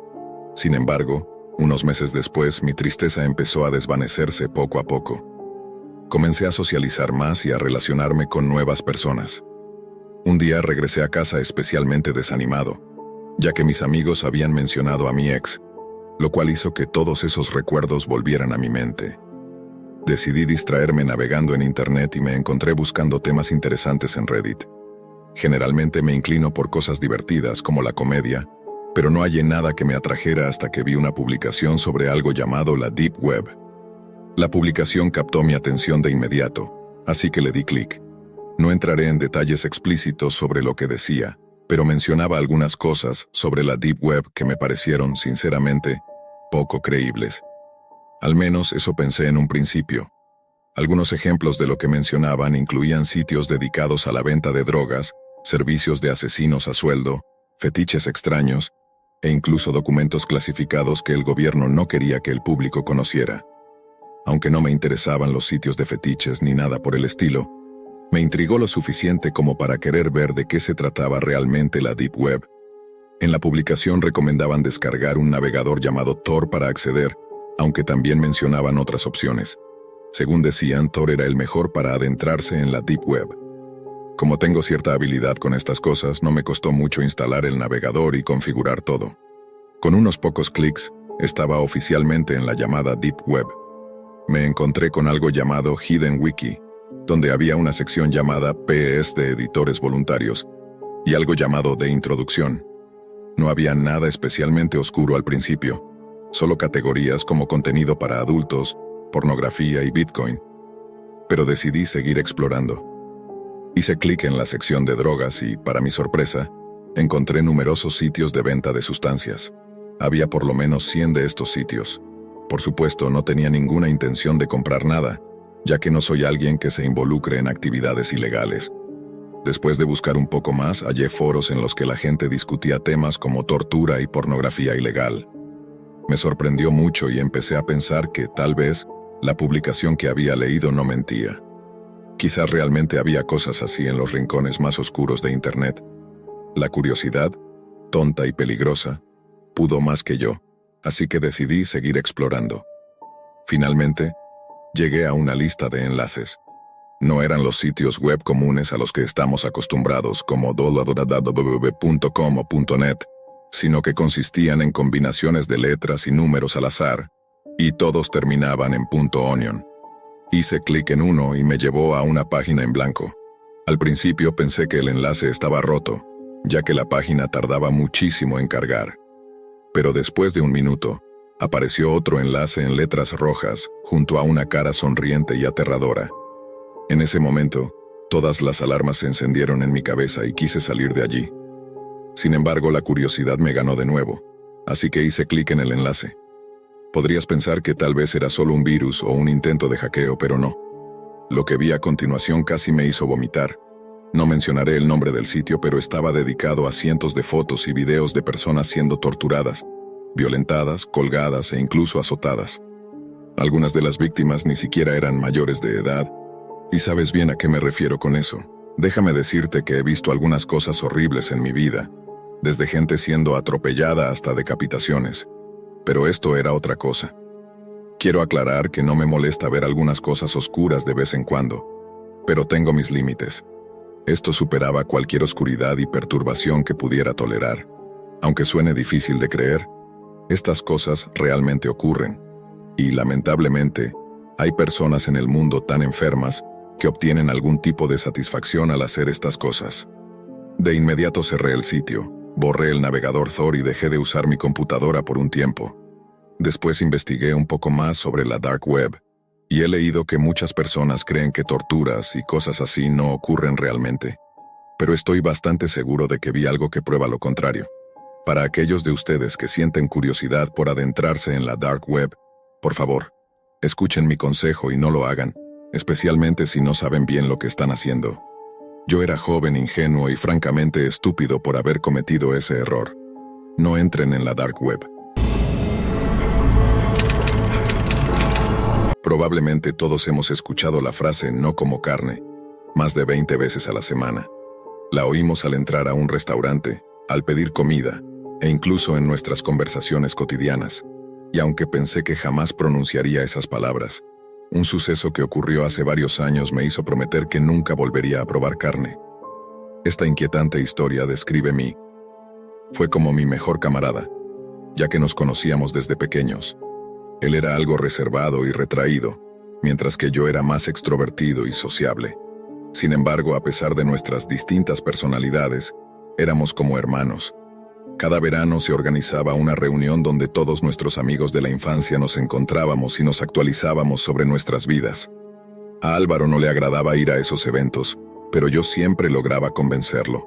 Sin embargo, unos meses después mi tristeza empezó a desvanecerse poco a poco. Comencé a socializar más y a relacionarme con nuevas personas. Un día regresé a casa especialmente desanimado, ya que mis amigos habían mencionado a mi ex, lo cual hizo que todos esos recuerdos volvieran a mi mente. Decidí distraerme navegando en internet y me encontré buscando temas interesantes en Reddit. Generalmente me inclino por cosas divertidas como la comedia, pero no hallé nada que me atrajera hasta que vi una publicación sobre algo llamado la Deep Web. La publicación captó mi atención de inmediato, así que le di clic. No entraré en detalles explícitos sobre lo que decía, pero mencionaba algunas cosas sobre la Deep Web que me parecieron, sinceramente, poco creíbles. Al menos eso pensé en un principio. Algunos ejemplos de lo que mencionaban incluían sitios dedicados a la venta de drogas, servicios de asesinos a sueldo, fetiches extraños, e incluso documentos clasificados que el gobierno no quería que el público conociera. Aunque no me interesaban los sitios de fetiches ni nada por el estilo, me intrigó lo suficiente como para querer ver de qué se trataba realmente la Deep Web. En la publicación recomendaban descargar un navegador llamado Tor para acceder, aunque también mencionaban otras opciones. Según decían, Tor era el mejor para adentrarse en la Deep Web. Como tengo cierta habilidad con estas cosas, no me costó mucho instalar el navegador y configurar todo. Con unos pocos clics, estaba oficialmente en la llamada Deep Web. Me encontré con algo llamado Hidden Wiki, donde había una sección llamada PS de editores voluntarios y algo llamado de introducción. No había nada especialmente oscuro al principio, solo categorías como contenido para adultos, pornografía y Bitcoin. Pero decidí seguir explorando. Hice clic en la sección de drogas y, para mi sorpresa, encontré numerosos sitios de venta de sustancias. Había por lo menos 100 de estos sitios. Por supuesto, no tenía ninguna intención de comprar nada, ya que no soy alguien que se involucre en actividades ilegales. Después de buscar un poco más, hallé foros en los que la gente discutía temas como tortura y pornografía ilegal. Me sorprendió mucho y empecé a pensar que, tal vez, la publicación que había leído no mentía. Quizás realmente había cosas así en los rincones más oscuros de Internet. La curiosidad, tonta y peligrosa, pudo más que yo, así que decidí seguir explorando. Finalmente, llegué a una lista de enlaces. No eran los sitios web comunes a los que estamos acostumbrados como www.com o .net, sino que consistían en combinaciones de letras y números al azar, y todos terminaban en .onion. Hice clic en uno y me llevó a una página en blanco. Al principio pensé que el enlace estaba roto, ya que la página tardaba muchísimo en cargar. Pero después de un minuto, apareció otro enlace en letras rojas, junto a una cara sonriente y aterradora. En ese momento, todas las alarmas se encendieron en mi cabeza y quise salir de allí. Sin embargo, la curiosidad me ganó de nuevo, así que hice clic en el enlace. Podrías pensar que tal vez era solo un virus o un intento de hackeo, pero no. Lo que vi a continuación casi me hizo vomitar. No mencionaré el nombre del sitio, pero estaba dedicado a cientos de fotos y videos de personas siendo torturadas, violentadas, colgadas e incluso azotadas. Algunas de las víctimas ni siquiera eran mayores de edad, y sabes bien a qué me refiero con eso. Déjame decirte que he visto algunas cosas horribles en mi vida, desde gente siendo atropellada hasta decapitaciones, pero esto era otra cosa. Quiero aclarar que no me molesta ver algunas cosas oscuras de vez en cuando, pero tengo mis límites. Esto superaba cualquier oscuridad y perturbación que pudiera tolerar. Aunque suene difícil de creer, estas cosas realmente ocurren, y lamentablemente, hay personas en el mundo tan enfermas que obtienen algún tipo de satisfacción al hacer estas cosas. De inmediato cerré el sitio, borré el navegador Tor y dejé de usar mi computadora por un tiempo. Después investigué un poco más sobre la Dark Web, y he leído que muchas personas creen que torturas y cosas así no ocurren realmente. Pero estoy bastante seguro de que vi algo que prueba lo contrario. Para aquellos de ustedes que sienten curiosidad por adentrarse en la Dark Web, por favor, escuchen mi consejo y no lo hagan, especialmente si no saben bien lo que están haciendo. Yo era joven, ingenuo y francamente estúpido por haber cometido ese error. No entren en la Dark Web. Probablemente todos hemos escuchado la frase "no como carne", más de 20 veces a la semana. La oímos al entrar a un restaurante, al pedir comida, e incluso en nuestras conversaciones cotidianas. Y aunque pensé que jamás pronunciaría esas palabras, Un suceso que ocurrió hace varios años me hizo prometer que nunca volvería a probar carne. Esta inquietante historia describe mí. Fue como mi mejor camarada, ya que nos conocíamos desde pequeños. Él era algo reservado y retraído, mientras que yo era más extrovertido y sociable. Sin embargo, a pesar de nuestras distintas personalidades, éramos como hermanos. Cada verano se organizaba una reunión donde todos nuestros amigos de la infancia nos encontrábamos y nos actualizábamos sobre nuestras vidas. A Álvaro no le agradaba ir a esos eventos, pero yo siempre lograba convencerlo.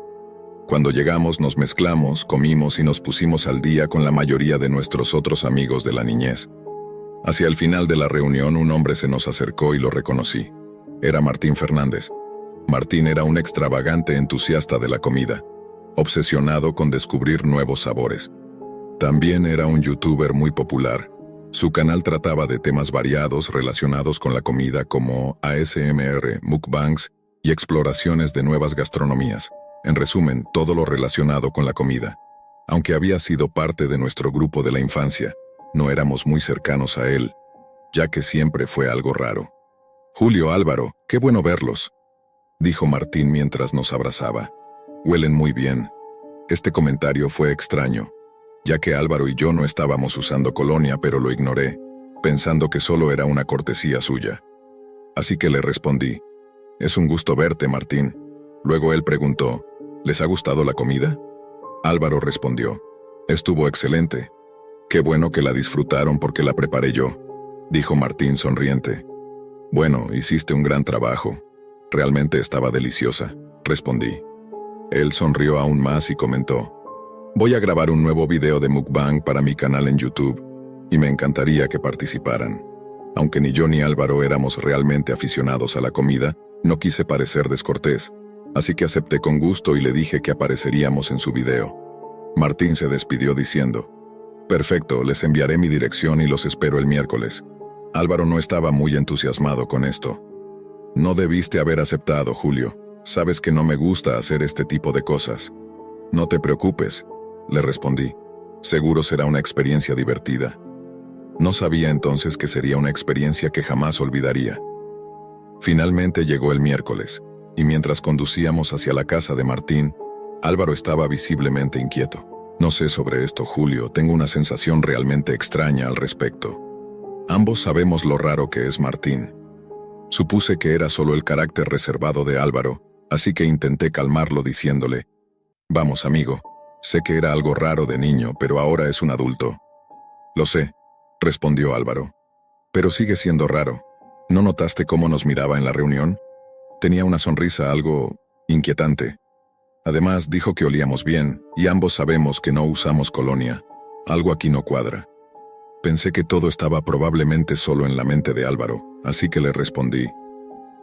Cuando llegamos nos mezclamos, comimos y nos pusimos al día con la mayoría de nuestros otros amigos de la niñez. Hacia el final de la reunión un hombre se nos acercó y lo reconocí. Era Martín Fernández. Martín era un extravagante entusiasta de la comida, obsesionado con descubrir nuevos sabores. También era un youtuber muy popular. Su canal trataba de temas variados relacionados con la comida como ASMR, mukbangs y exploraciones de nuevas gastronomías. En resumen, todo lo relacionado con la comida. Aunque había sido parte de nuestro grupo de la infancia, no éramos muy cercanos a él, ya que siempre fue algo raro. «Julio, Álvaro, qué bueno verlos», dijo Martín mientras nos abrazaba. «Huelen muy bien». Este comentario fue extraño, ya que Álvaro y yo no estábamos usando colonia, pero lo ignoré, pensando que solo era una cortesía suya. Así que le respondí: «Es un gusto verte, Martín». Luego él preguntó: «¿Les ha gustado la comida?». Álvaro respondió: «Estuvo excelente». «Qué bueno que la disfrutaron porque la preparé yo», dijo Martín sonriente. «Bueno, hiciste un gran trabajo. Realmente estaba deliciosa», respondí. Él sonrió aún más y comentó: «Voy a grabar un nuevo video de mukbang para mi canal en YouTube, y me encantaría que participaran». Aunque ni yo ni Álvaro éramos realmente aficionados a la comida, no quise parecer descortés, así que acepté con gusto y le dije que apareceríamos en su video. Martín se despidió diciendo: «Perfecto, les enviaré mi dirección y los espero el miércoles». Álvaro no estaba muy entusiasmado con esto. «No debiste haber aceptado, Julio. Sabes que no me gusta hacer este tipo de cosas». «No te preocupes», le respondí. «Seguro será una experiencia divertida». No sabía entonces que sería una experiencia que jamás olvidaría. Finalmente llegó el miércoles, y mientras conducíamos hacia la casa de Martín, Álvaro estaba visiblemente inquieto. «No sé sobre esto, Julio, tengo una sensación realmente extraña al respecto». Ambos sabemos lo raro que es Martín. Supuse que era solo el carácter reservado de Álvaro, así que intenté calmarlo diciéndole: «Vamos, amigo, sé que era algo raro de niño, pero ahora es un adulto». «Lo sé», respondió Álvaro. «Pero sigue siendo raro. ¿No notaste cómo nos miraba en la reunión? Tenía una sonrisa algo inquietante. Además, dijo que olíamos bien, y ambos sabemos que no usamos colonia. Algo aquí no cuadra». Pensé que todo estaba probablemente solo en la mente de Álvaro, así que le respondí: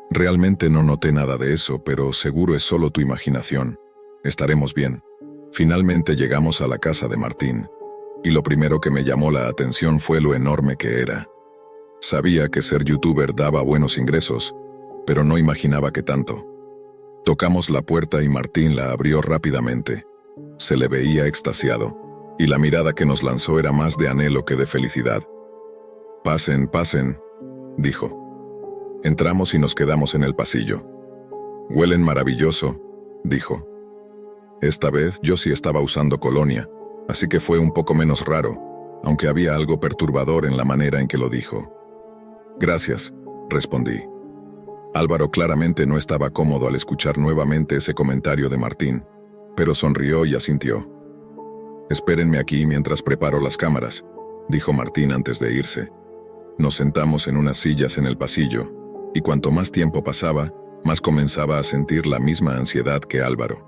«Realmente no noté nada de eso, pero seguro es solo tu imaginación. Estaremos bien». Finalmente llegamos a la casa de Martín, y lo primero que me llamó la atención fue lo enorme que era. Sabía que ser youtuber daba buenos ingresos, pero no imaginaba que tanto. Tocamos la puerta y Martín la abrió rápidamente. Se le veía extasiado, y la mirada que nos lanzó era más de anhelo que de felicidad. «Pasen, pasen», dijo. Entramos y nos quedamos en el pasillo. «Huelen maravilloso», dijo. Esta vez yo sí estaba usando colonia, así que fue un poco menos raro, aunque había algo perturbador en la manera en que lo dijo. «Gracias», respondí. Álvaro claramente no estaba cómodo al escuchar nuevamente ese comentario de Martín, pero sonrió y asintió. «Espérenme aquí mientras preparo las cámaras», dijo Martín antes de irse. Nos sentamos en unas sillas en el pasillo, y cuanto más tiempo pasaba, más comenzaba a sentir la misma ansiedad que Álvaro.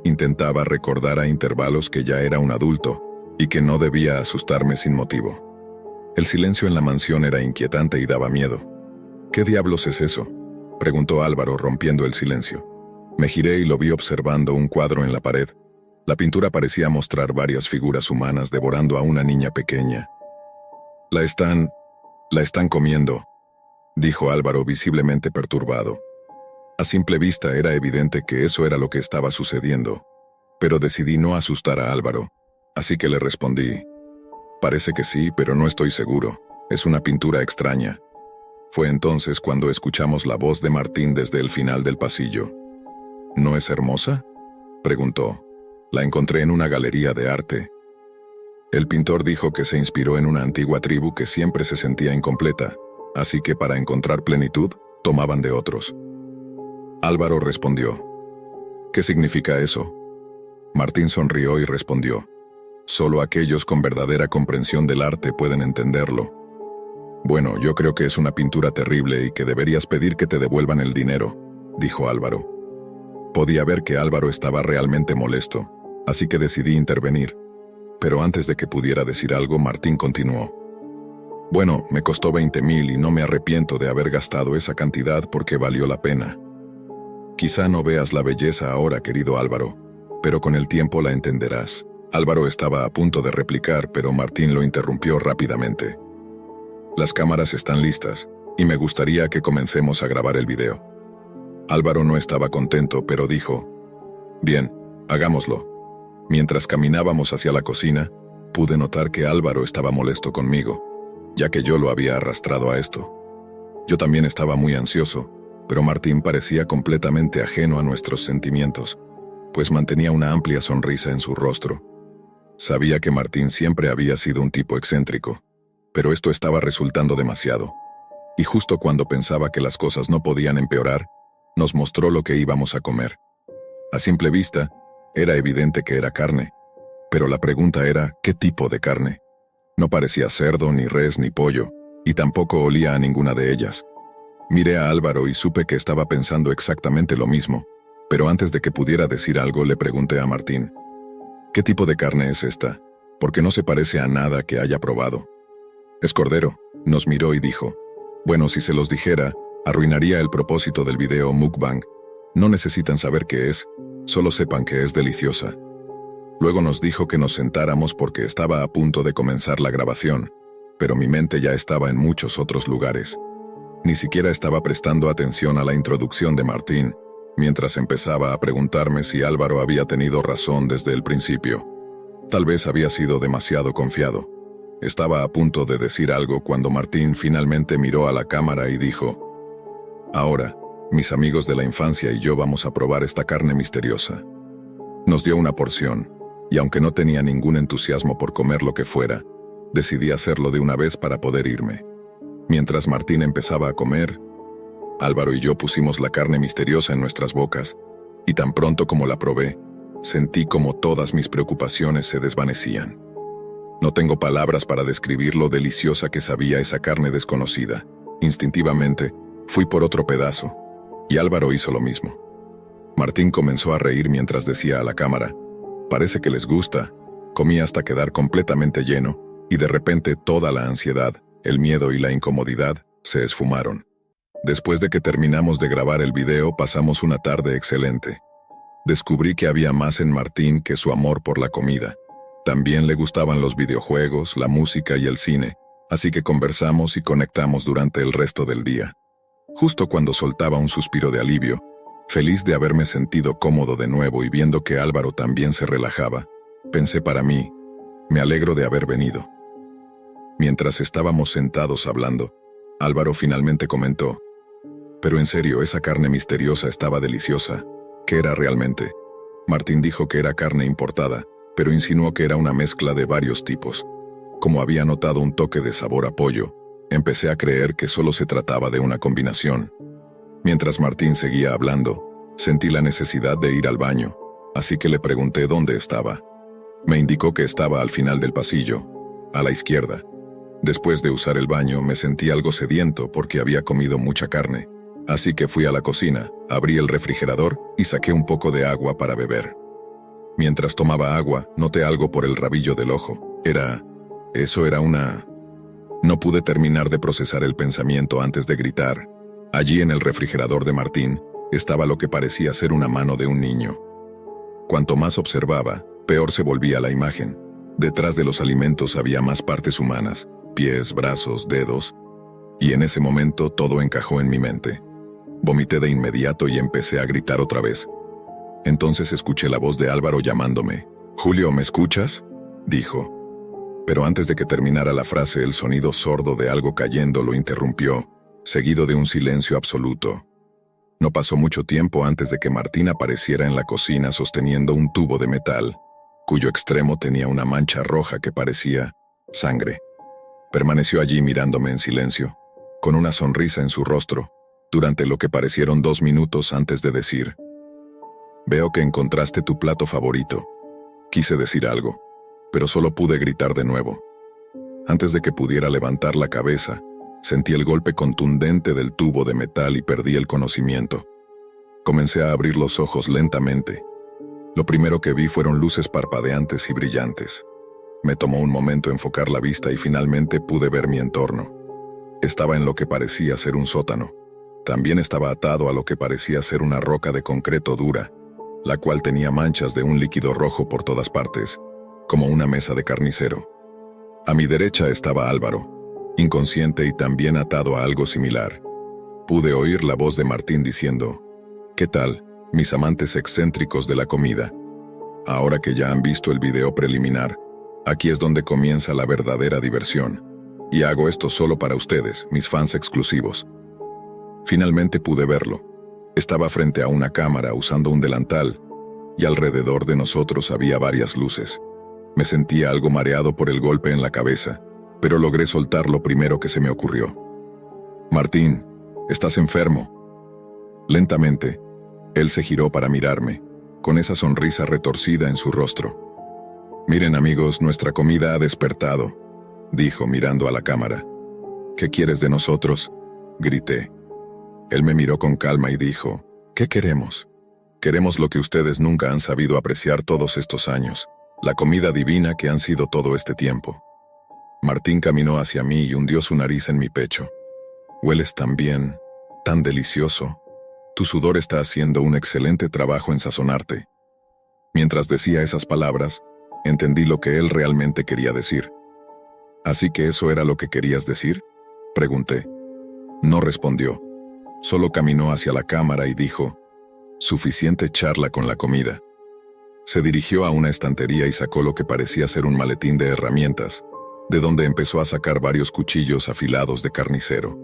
Intentaba recordar a intervalos que ya era un adulto, y que no debía asustarme sin motivo. El silencio en la mansión era inquietante y daba miedo. «¿Qué diablos es eso?», preguntó Álvaro rompiendo el silencio. Me giré y lo vi observando un cuadro en la pared. La pintura parecía mostrar varias figuras humanas devorando a una niña pequeña. La están comiendo», dijo Álvaro visiblemente perturbado. A simple vista era evidente que eso era lo que estaba sucediendo, pero decidí no asustar a Álvaro, así que le respondí: «Parece que sí, pero no estoy seguro. Es una pintura extraña». Fue entonces cuando escuchamos la voz de Martín desde el final del pasillo. ¿No es hermosa?, preguntó. La encontré en una galería de arte. El pintor dijo que se inspiró en una antigua tribu que siempre se sentía incompleta, así que para encontrar plenitud, tomaban de otros. Álvaro respondió. ¿Qué significa eso? Martín sonrió y respondió. Solo aquellos con verdadera comprensión del arte pueden entenderlo. Bueno, yo creo que es una pintura terrible y que deberías pedir que te devuelvan el dinero, dijo Álvaro. Podía ver que Álvaro estaba realmente molesto, así que decidí intervenir. Pero antes de que pudiera decir algo, Martín continuó. Bueno, me costó 20,000 y no me arrepiento de haber gastado esa cantidad porque valió la pena. Quizá no veas la belleza ahora, querido Álvaro, pero con el tiempo la entenderás. Álvaro estaba a punto de replicar, pero Martín lo interrumpió rápidamente. Las cámaras están listas, y me gustaría que comencemos a grabar el video. Álvaro no estaba contento, pero dijo, bien, hagámoslo. Mientras caminábamos hacia la cocina, pude notar que Álvaro estaba molesto conmigo, ya que yo lo había arrastrado a esto. Yo también estaba muy ansioso, pero Martín parecía completamente ajeno a nuestros sentimientos, pues mantenía una amplia sonrisa en su rostro. Sabía que Martín siempre había sido un tipo excéntrico, pero esto estaba resultando demasiado. Y justo cuando pensaba que las cosas no podían empeorar, nos mostró lo que íbamos a comer. A simple vista, era evidente que era carne, pero la pregunta era, ¿qué tipo de carne? No parecía cerdo, ni res, ni pollo, y tampoco olía a ninguna de ellas. Miré a Álvaro y supe que estaba pensando exactamente lo mismo, pero antes de que pudiera decir algo le pregunté a Martín, ¿qué tipo de carne es esta? Porque no se parece a nada que haya probado. Es cordero, nos miró y dijo, bueno, si se los dijera, arruinaría el propósito del video mukbang. No necesitan saber qué es, solo sepan que es deliciosa. Luego nos dijo que nos sentáramos porque estaba a punto de comenzar la grabación, pero mi mente ya estaba en muchos otros lugares. Ni siquiera estaba prestando atención a la introducción de Martín, mientras empezaba a preguntarme si Álvaro había tenido razón desde el principio. Tal vez había sido demasiado confiado. Estaba a punto de decir algo cuando Martín finalmente miró a la cámara y dijo, ahora, mis amigos de la infancia y yo vamos a probar esta carne misteriosa. Nos dio una porción, y aunque no tenía ningún entusiasmo por comer lo que fuera, decidí hacerlo de una vez para poder irme. Mientras Martín empezaba a comer, Álvaro y yo pusimos la carne misteriosa en nuestras bocas, y tan pronto como la probé, sentí como todas mis preocupaciones se desvanecían. No tengo palabras para describir lo deliciosa que sabía esa carne desconocida. Instintivamente, fui por otro pedazo, y Álvaro hizo lo mismo. Martín comenzó a reír mientras decía a la cámara, parece que les gusta. Comí hasta quedar completamente lleno, y de repente toda la ansiedad, el miedo y la incomodidad se esfumaron. Después de que terminamos de grabar el video, pasamos una tarde excelente. Descubrí que había más en Martín que su amor por la comida. También le gustaban los videojuegos, la música y el cine, así que conversamos y conectamos durante el resto del día. Justo cuando soltaba un suspiro de alivio, feliz de haberme sentido cómodo de nuevo y viendo que Álvaro también se relajaba, pensé para mí, me alegro de haber venido. Mientras estábamos sentados hablando, Álvaro finalmente comentó, pero en serio, esa carne misteriosa estaba deliciosa. ¿Qué era realmente? Martín dijo que era carne importada, pero insinuó que era una mezcla de varios tipos. Como había notado un toque de sabor a pollo, empecé a creer que solo se trataba de una combinación. Mientras Martín seguía hablando, sentí la necesidad de ir al baño, así que le pregunté dónde estaba. Me indicó que estaba al final del pasillo, a la izquierda. Después de usar el baño, me sentí algo sediento porque había comido mucha carne, así que fui a la cocina, abrí el refrigerador y saqué un poco de agua para beber. Mientras tomaba agua, noté algo por el rabillo del ojo. Eso era una... No pude terminar de procesar el pensamiento antes de gritar. Allí en el refrigerador de Martín, estaba lo que parecía ser una mano de un niño. Cuanto más observaba, peor se volvía la imagen. Detrás de los alimentos había más partes humanas, pies, brazos, dedos, y en ese momento todo encajó en mi mente. Vomité de inmediato y empecé a gritar otra vez. Entonces escuché la voz de Álvaro llamándome. «Julio, ¿me escuchas?», dijo. Pero antes de que terminara la frase, el sonido sordo de algo cayendo lo interrumpió, seguido de un silencio absoluto. No pasó mucho tiempo antes de que Martín apareciera en la cocina sosteniendo un tubo de metal, cuyo extremo tenía una mancha roja que parecía sangre. Permaneció allí mirándome en silencio, con una sonrisa en su rostro, durante lo que parecieron 2 minutos antes de decir: «Veo que encontraste tu plato favorito». Quise decir algo, pero solo pude gritar de nuevo. Antes de que pudiera levantar la cabeza, sentí el golpe contundente del tubo de metal y perdí el conocimiento. Comencé a abrir los ojos lentamente. Lo primero que vi fueron luces parpadeantes y brillantes. Me tomó un momento enfocar la vista y finalmente pude ver mi entorno. Estaba en lo que parecía ser un sótano. También estaba atado a lo que parecía ser una roca de concreto dura, la cual tenía manchas de un líquido rojo por todas partes, como una mesa de carnicero. A mi derecha estaba Álvaro, inconsciente y también atado a algo similar. Pude oír la voz de Martín diciendo: «¿Qué tal, mis amantes excéntricos de la comida? Ahora que ya han visto el video preliminar, aquí es donde comienza la verdadera diversión. Y hago esto solo para ustedes, mis fans exclusivos». Finalmente pude verlo. Estaba frente a una cámara usando un delantal, y alrededor de nosotros había varias luces. Me sentía algo mareado por el golpe en la cabeza, pero logré soltar lo primero que se me ocurrió. «Martín, estás enfermo». Lentamente, él se giró para mirarme, con esa sonrisa retorcida en su rostro. «Miren amigos, nuestra comida ha despertado», dijo mirando a la cámara. «¿Qué quieres de nosotros?», grité. Él me miró con calma y dijo: «¿Qué queremos? Queremos lo que ustedes nunca han sabido apreciar todos estos años, la comida divina que han sido todo este tiempo». Martín caminó hacia mí y hundió su nariz en mi pecho. «Hueles tan bien, tan delicioso. Tu sudor está haciendo un excelente trabajo en sazonarte». Mientras decía esas palabras, entendí lo que él realmente quería decir. «¿Así que eso era lo que querías decir?», pregunté. No respondió. Solo caminó hacia la cámara y dijo: «Suficiente charla con la comida». Se dirigió a una estantería y sacó lo que parecía ser un maletín de herramientas, de donde empezó a sacar varios cuchillos afilados de carnicero.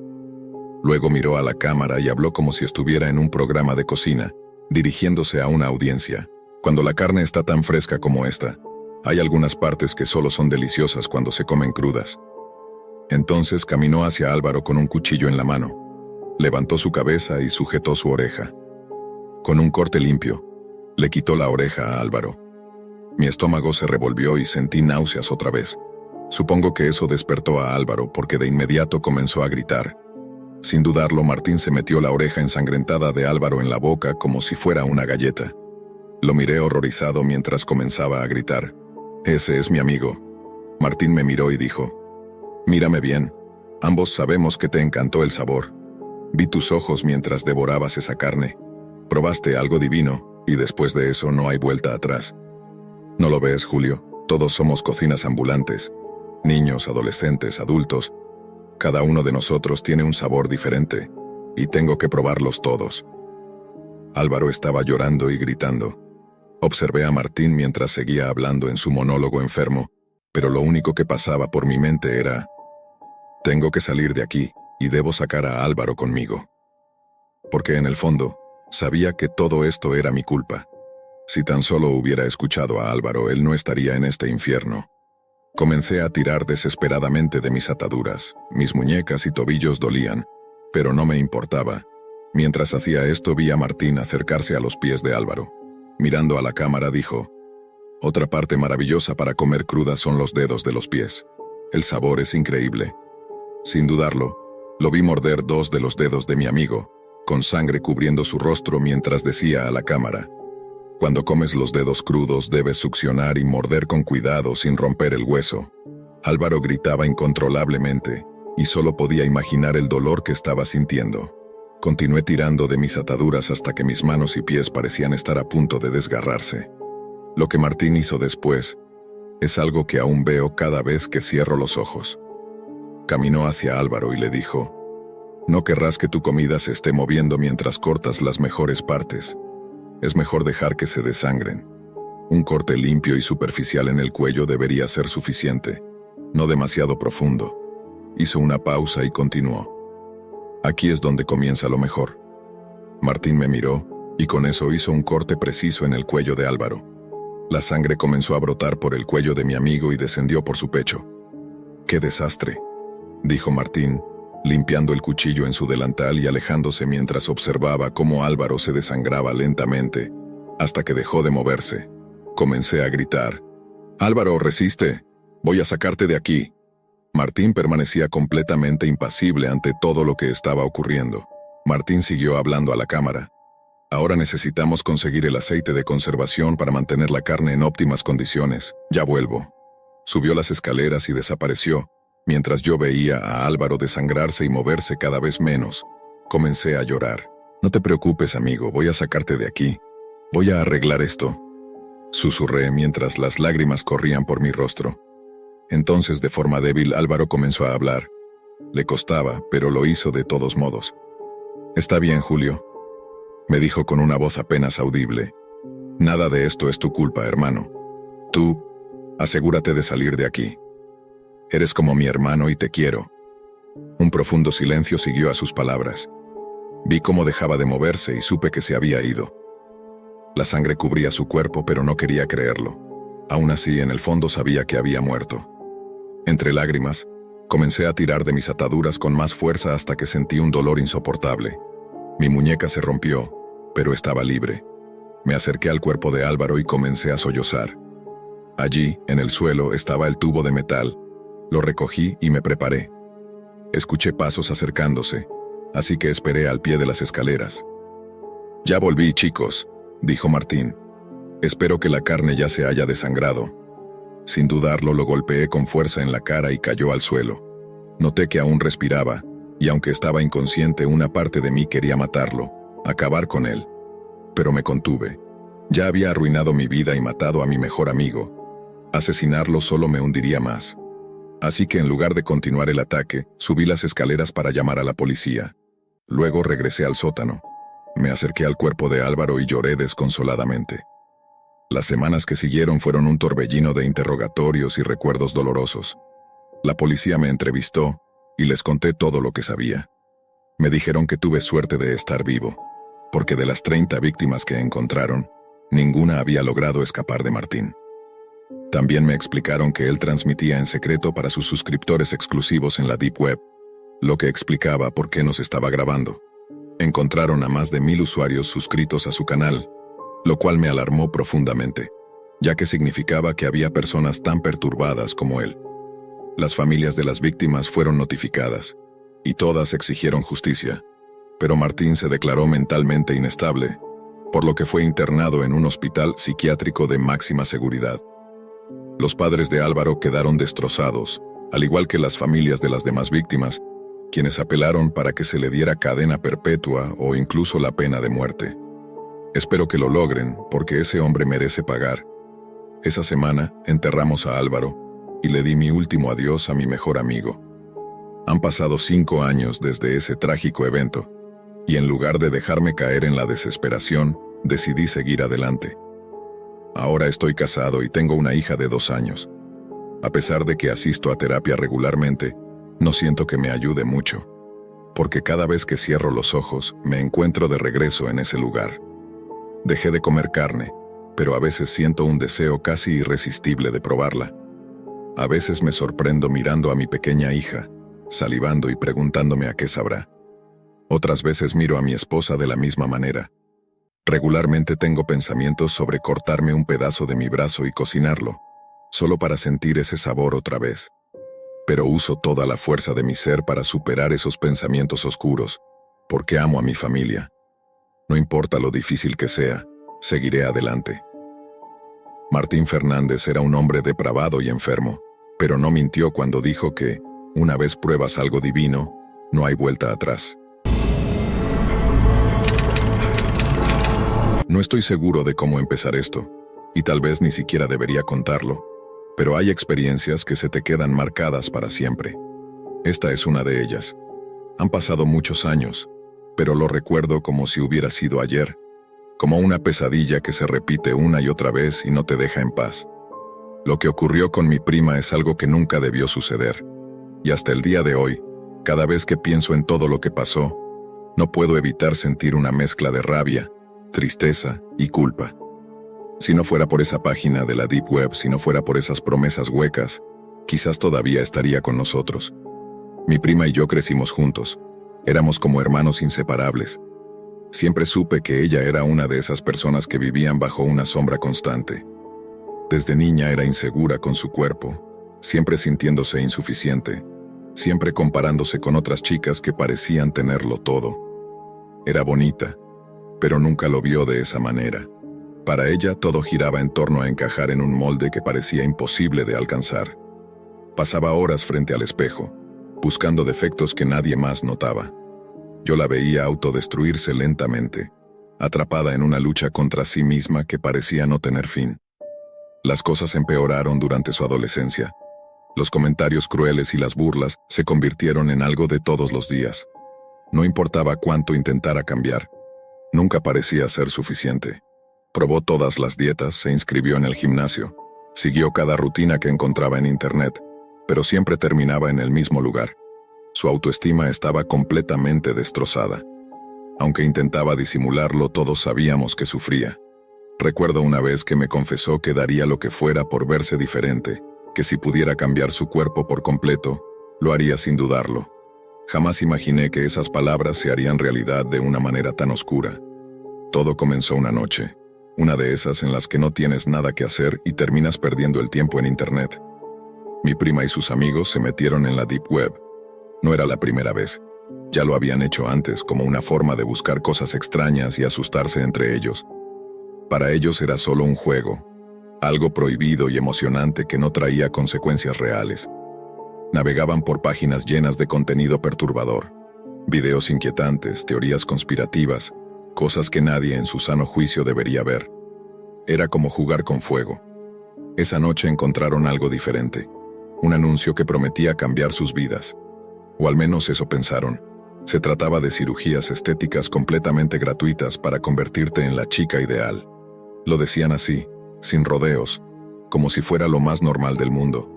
Luego miró a la cámara y habló como si estuviera en un programa de cocina, dirigiéndose a una audiencia. «Cuando la carne está tan fresca como esta, hay algunas partes que solo son deliciosas cuando se comen crudas». Entonces caminó hacia Álvaro con un cuchillo en la mano. Levantó su cabeza y sujetó su oreja. Con un corte limpio, le quitó la oreja a Álvaro. Mi estómago se revolvió y sentí náuseas otra vez. Supongo que eso despertó a Álvaro porque de inmediato comenzó a gritar. Sin dudarlo, Martín se metió la oreja ensangrentada de Álvaro en la boca como si fuera una galleta. Lo miré horrorizado mientras comenzaba a gritar: «Ese es mi amigo». Martín me miró y dijo: «Mírame bien. Ambos sabemos que te encantó el sabor. Vi tus ojos mientras devorabas esa carne. Probaste algo divino, y después de eso no hay vuelta atrás. ¿No lo ves, Julio? Todos somos cocinas ambulantes. Niños, adolescentes, adultos. Cada uno de nosotros tiene un sabor diferente, y tengo que probarlos todos». Álvaro estaba llorando y gritando. Observé a Martín mientras seguía hablando en su monólogo enfermo, pero lo único que pasaba por mi mente era: «Tengo que salir de aquí, y debo sacar a Álvaro conmigo». Porque en el fondo, sabía que todo esto era mi culpa. Si tan solo hubiera escuchado a Álvaro, él no estaría en este infierno. Comencé a tirar desesperadamente de mis ataduras. Mis muñecas y tobillos dolían, pero no me importaba. Mientras hacía esto, vi a Martín acercarse a los pies de Álvaro. Mirando a la cámara, dijo: «Otra parte maravillosa para comer cruda son los dedos de los pies. El sabor es increíble». Sin dudarlo, lo vi morder 2 de los dedos de mi amigo, con sangre cubriendo su rostro mientras decía a la cámara: «Cuando comes los dedos crudos debes succionar y morder con cuidado sin romper el hueso». Álvaro gritaba incontrolablemente, y solo podía imaginar el dolor que estaba sintiendo. Continué tirando de mis ataduras hasta que mis manos y pies parecían estar a punto de desgarrarse. Lo que Martín hizo después es algo que aún veo cada vez que cierro los ojos. Caminó hacia Álvaro y le dijo: «No querrás que tu comida se esté moviendo mientras cortas las mejores partes. Es mejor dejar que se desangren. Un corte limpio y superficial en el cuello debería ser suficiente, no demasiado profundo». Hizo una pausa y continuó: Aquí es donde comienza lo mejor. Martín me miró, y con eso hizo un corte preciso en el cuello de Álvaro. La sangre comenzó a brotar por el cuello de mi amigo y descendió por su pecho. ¡Qué desastre!, dijo Martín, limpiando el cuchillo en su delantal y alejándose mientras observaba cómo Álvaro se desangraba lentamente, hasta que dejó de moverse. Comencé a gritar: «Álvaro, resiste. Voy a sacarte de aquí». Martín permanecía completamente impasible ante todo lo que estaba ocurriendo. Martín siguió hablando a la cámara. «Ahora necesitamos conseguir el aceite de conservación para mantener la carne en óptimas condiciones. Ya vuelvo». Subió las escaleras y desapareció, mientras yo veía a Álvaro desangrarse y moverse cada vez menos. Comencé a llorar. «No te preocupes, amigo, voy a sacarte de aquí. Voy a arreglar esto», susurré mientras las lágrimas corrían por mi rostro. Entonces, de forma débil, Álvaro comenzó a hablar. Le costaba, pero lo hizo de todos modos. «Está bien, Julio», me dijo con una voz apenas audible. «Nada de esto es tu culpa, hermano. Tú, asegúrate de salir de aquí. Eres como mi hermano y te quiero». Un profundo silencio siguió a sus palabras. Vi cómo dejaba de moverse y supe que se había ido. La sangre cubría su cuerpo, pero no quería creerlo. Aún así, en el fondo sabía que había muerto. Entre lágrimas, comencé a tirar de mis ataduras con más fuerza hasta que sentí un dolor insoportable. Mi muñeca se rompió, pero estaba libre. Me acerqué al cuerpo de Álvaro y comencé a sollozar. Allí, en el suelo, estaba el tubo de metal. Lo recogí y me preparé. Escuché pasos acercándose, así que esperé al pie de las escaleras. «Ya volví, chicos», dijo Martín. «Espero que la carne ya se haya desangrado». Sin dudarlo, lo golpeé con fuerza en la cara y cayó al suelo. Noté que aún respiraba, y aunque estaba inconsciente, una parte de mí quería matarlo, acabar con él. Pero me contuve. Ya había arruinado mi vida y matado a mi mejor amigo. Asesinarlo solo me hundiría más. Así que en lugar de continuar el ataque, subí las escaleras para llamar a la policía. Luego regresé al sótano. Me acerqué al cuerpo de Álvaro y lloré desconsoladamente. Las semanas que siguieron fueron un torbellino de interrogatorios y recuerdos dolorosos. La policía me entrevistó y les conté todo lo que sabía. Me dijeron que tuve suerte de estar vivo, porque de las 30 víctimas que encontraron, ninguna había logrado escapar de Martín. También me explicaron que él transmitía en secreto para sus suscriptores exclusivos en la Deep Web, lo que explicaba por qué nos estaba grabando. Encontraron a más de 1000 usuarios suscritos a su canal, lo cual me alarmó profundamente, ya que significaba que había personas tan perturbadas como él. Las familias de las víctimas fueron notificadas, y todas exigieron justicia, pero Martín se declaró mentalmente inestable, por lo que fue internado en un hospital psiquiátrico de máxima seguridad. Los padres de Álvaro quedaron destrozados, al igual que las familias de las demás víctimas, quienes apelaron para que se le diera cadena perpetua o incluso la pena de muerte. Espero que lo logren, porque ese hombre merece pagar. Esa semana enterramos a Álvaro y le di mi último adiós a mi mejor amigo. Han pasado 5 años desde ese trágico evento, y en lugar de dejarme caer en la desesperación, decidí seguir adelante. Ahora estoy casado y tengo una hija de 2 años. A pesar de que asisto a terapia regularmente, no siento que me ayude mucho, porque cada vez que cierro los ojos, me encuentro de regreso en ese lugar. Dejé de comer carne, pero a veces siento un deseo casi irresistible de probarla. A veces me sorprendo mirando a mi pequeña hija, salivando y preguntándome a qué sabrá. Otras veces miro a mi esposa de la misma manera. Regularmente tengo pensamientos sobre cortarme un pedazo de mi brazo y cocinarlo, solo para sentir ese sabor otra vez. Pero uso toda la fuerza de mi ser para superar esos pensamientos oscuros, porque amo a mi familia. No importa lo difícil que sea, seguiré adelante. Martín Fernández era un hombre depravado y enfermo, pero no mintió cuando dijo que, una vez pruebas algo divino, no hay vuelta atrás. No estoy seguro de cómo empezar esto, y tal vez ni siquiera debería contarlo, pero hay experiencias que se te quedan marcadas para siempre. Esta es una de ellas. Han pasado muchos años, pero lo recuerdo como si hubiera sido ayer, como una pesadilla que se repite una y otra vez y no te deja en paz. Lo que ocurrió con mi prima es algo que nunca debió suceder, y hasta el día de hoy, Cada vez que pienso en todo lo que pasó, no puedo evitar sentir una mezcla de rabia, tristeza y culpa. Si no fuera por esa página de la Deep Web, si no fuera por esas promesas huecas, quizás todavía estaría con nosotros. Mi prima y yo crecimos juntos. Éramos como hermanos inseparables. Siempre supe que ella era una de esas personas que vivían bajo una sombra constante. Desde niña era insegura con su cuerpo, siempre sintiéndose insuficiente, siempre comparándose con otras chicas que parecían tenerlo todo. Era bonita, pero nunca lo vio de esa manera. Para ella todo giraba en torno a encajar en un molde que parecía imposible de alcanzar. Pasaba horas frente al espejo, buscando defectos que nadie más notaba. Yo la veía autodestruirse lentamente, atrapada en una lucha contra sí misma que parecía no tener fin. Las cosas empeoraron durante su adolescencia. Los comentarios crueles y las burlas se convirtieron en algo de todos los días. No importaba cuánto intentara cambiar, nunca parecía ser suficiente. Probó todas las dietas, se inscribió en el gimnasio, siguió cada rutina que encontraba en internet, pero siempre terminaba en el mismo lugar. Su autoestima estaba completamente destrozada. Aunque intentaba disimularlo, todos sabíamos que sufría. Recuerdo una vez que me confesó que daría lo que fuera por verse diferente, que si pudiera cambiar su cuerpo por completo, lo haría sin dudarlo. Jamás imaginé que esas palabras se harían realidad de una manera tan oscura. Todo comenzó una noche, una de esas en las que no tienes nada que hacer y terminas perdiendo el tiempo en internet. Mi prima y sus amigos se metieron en la Deep Web. No era la primera vez. Ya lo habían hecho antes como una forma de buscar cosas extrañas y asustarse entre ellos. Para ellos era solo un juego, algo prohibido y emocionante que no traía consecuencias reales. Navegaban por páginas llenas de contenido perturbador, videos inquietantes, teorías conspirativas, cosas que nadie en su sano juicio debería ver. Era como jugar con fuego. Esa noche encontraron algo diferente, un anuncio que prometía cambiar sus vidas. O al menos eso pensaron. Se trataba de cirugías estéticas completamente gratuitas para convertirte en la chica ideal. Lo decían así, sin rodeos, como si fuera lo más normal del mundo.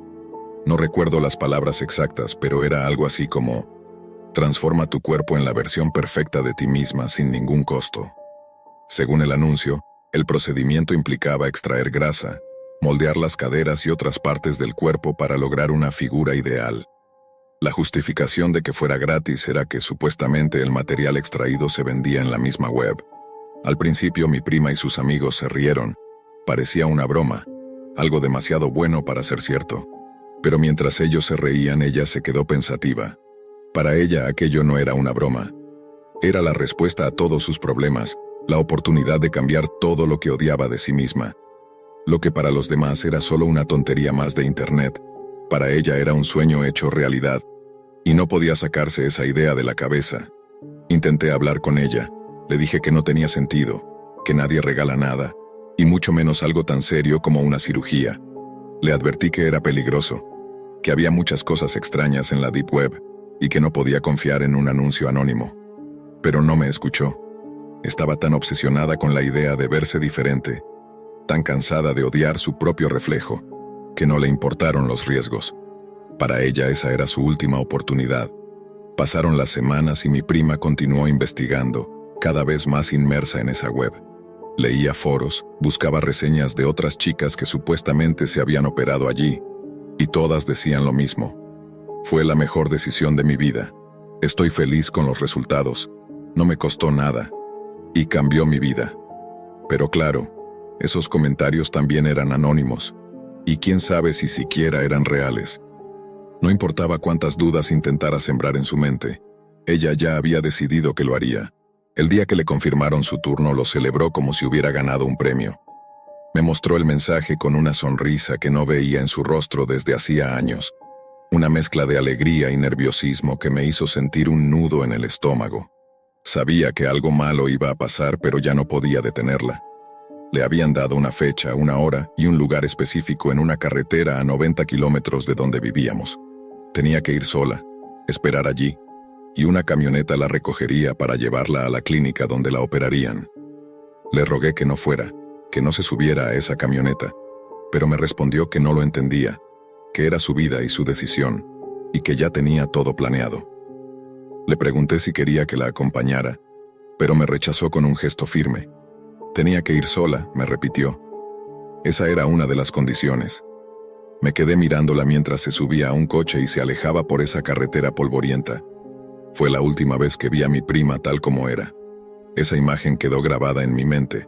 No recuerdo las palabras exactas, pero era algo así como: transforma tu cuerpo en la versión perfecta de ti misma sin ningún costo. Según el anuncio, el procedimiento implicaba extraer grasa, moldear las caderas y otras partes del cuerpo para lograr una figura ideal. La justificación de que fuera gratis era que supuestamente el material extraído se vendía en la misma web. Al principio mi prima y sus amigos se rieron. Parecía una broma, algo demasiado bueno para ser cierto. Pero mientras ellos se reían, ella se quedó pensativa. Para ella aquello no era una broma. Era la respuesta a todos sus problemas, la oportunidad de cambiar todo lo que odiaba de sí misma. Lo que para los demás era solo una tontería más de internet, para ella era un sueño hecho realidad. Y no podía sacarse esa idea de la cabeza. Intenté hablar con ella. Le dije que no tenía sentido, que nadie regala nada, y mucho menos algo tan serio como una cirugía. Le advertí que era peligroso, que había muchas cosas extrañas en la Deep Web, y que no podía confiar en un anuncio anónimo. Pero no me escuchó. Estaba tan obsesionada con la idea de verse diferente, tan cansada de odiar su propio reflejo, que no le importaron los riesgos. Para ella esa era su última oportunidad. Pasaron las semanas y mi prima continuó investigando, cada vez más inmersa en esa web. Leía foros, buscaba reseñas de otras chicas que supuestamente se habían operado allí, y todas decían lo mismo. Fue la mejor decisión de mi vida. Estoy feliz con los resultados. No me costó nada. Y cambió mi vida. Pero claro, esos comentarios también eran anónimos. Y quién sabe si siquiera eran reales. No importaba cuántas dudas intentara sembrar en su mente, ella ya había decidido que lo haría. El día que le confirmaron su turno lo celebró como si hubiera ganado un premio. Me mostró el mensaje con una sonrisa que no veía en su rostro desde hacía años. Una mezcla de alegría y nerviosismo que me hizo sentir un nudo en el estómago. Sabía que algo malo iba a pasar, pero ya no podía detenerla. Le habían dado una fecha, una hora y un lugar específico en una carretera a 90 kilómetros de donde vivíamos. Tenía que ir sola, esperar allí, y una camioneta la recogería para llevarla a la clínica donde la operarían. Le rogué que no fuera, que no se subiera a esa camioneta, pero me respondió que no lo entendía, que era su vida y su decisión, y que ya tenía todo planeado. Le pregunté si quería que la acompañara, pero me rechazó con un gesto firme. Tenía que ir sola, me repitió. Esa era una de las condiciones. Me quedé mirándola mientras se subía a un coche y se alejaba por esa carretera polvorienta. Fue la última vez que vi a mi prima tal como era. Esa imagen quedó grabada en mi mente,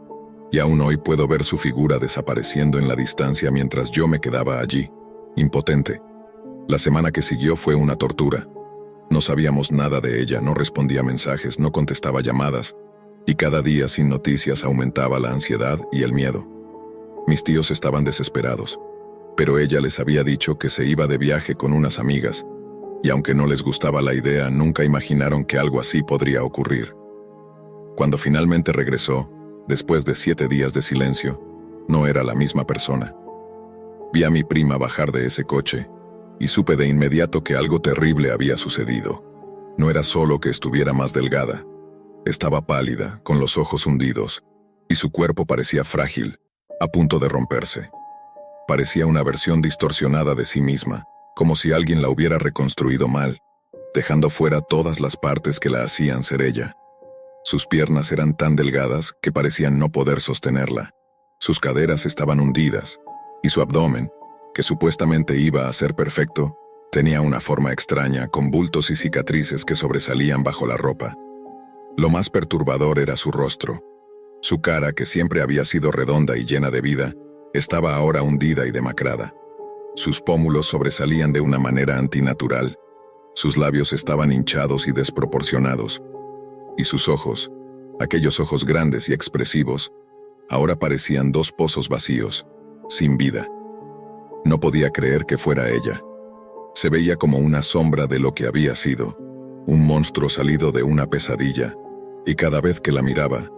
y aún hoy puedo ver su figura desapareciendo en la distancia mientras yo me quedaba allí, impotente. La semana que siguió fue una tortura. No sabíamos nada de ella, no respondía mensajes, no contestaba llamadas, y cada día sin noticias aumentaba la ansiedad y el miedo. Mis tíos estaban desesperados, pero ella les había dicho que se iba de viaje con unas amigas, y aunque no les gustaba la idea, nunca imaginaron que algo así podría ocurrir. Cuando finalmente regresó, después de 7 días de silencio, no era la misma persona. Vi a mi prima bajar de ese coche, y supe de inmediato que algo terrible había sucedido. No era solo que estuviera más delgada. Estaba pálida, con los ojos hundidos, y su cuerpo parecía frágil, a punto de romperse. Parecía una versión distorsionada de sí misma, como si alguien la hubiera reconstruido mal, dejando fuera todas las partes que la hacían ser ella. Sus piernas eran tan delgadas que parecían no poder sostenerla. Sus caderas estaban hundidas, y su abdomen, que supuestamente iba a ser perfecto, tenía una forma extraña con bultos y cicatrices que sobresalían bajo la ropa. Lo más perturbador era su rostro. Su cara, que siempre había sido redonda y llena de vida, estaba ahora hundida y demacrada. Sus pómulos sobresalían de una manera antinatural. Sus labios estaban hinchados y desproporcionados. Y sus ojos, aquellos ojos grandes y expresivos, ahora parecían 2 pozos vacíos, sin vida. No podía creer que fuera ella. Se veía como una sombra de lo que había sido, un monstruo salido de una pesadilla, y cada vez que la miraba,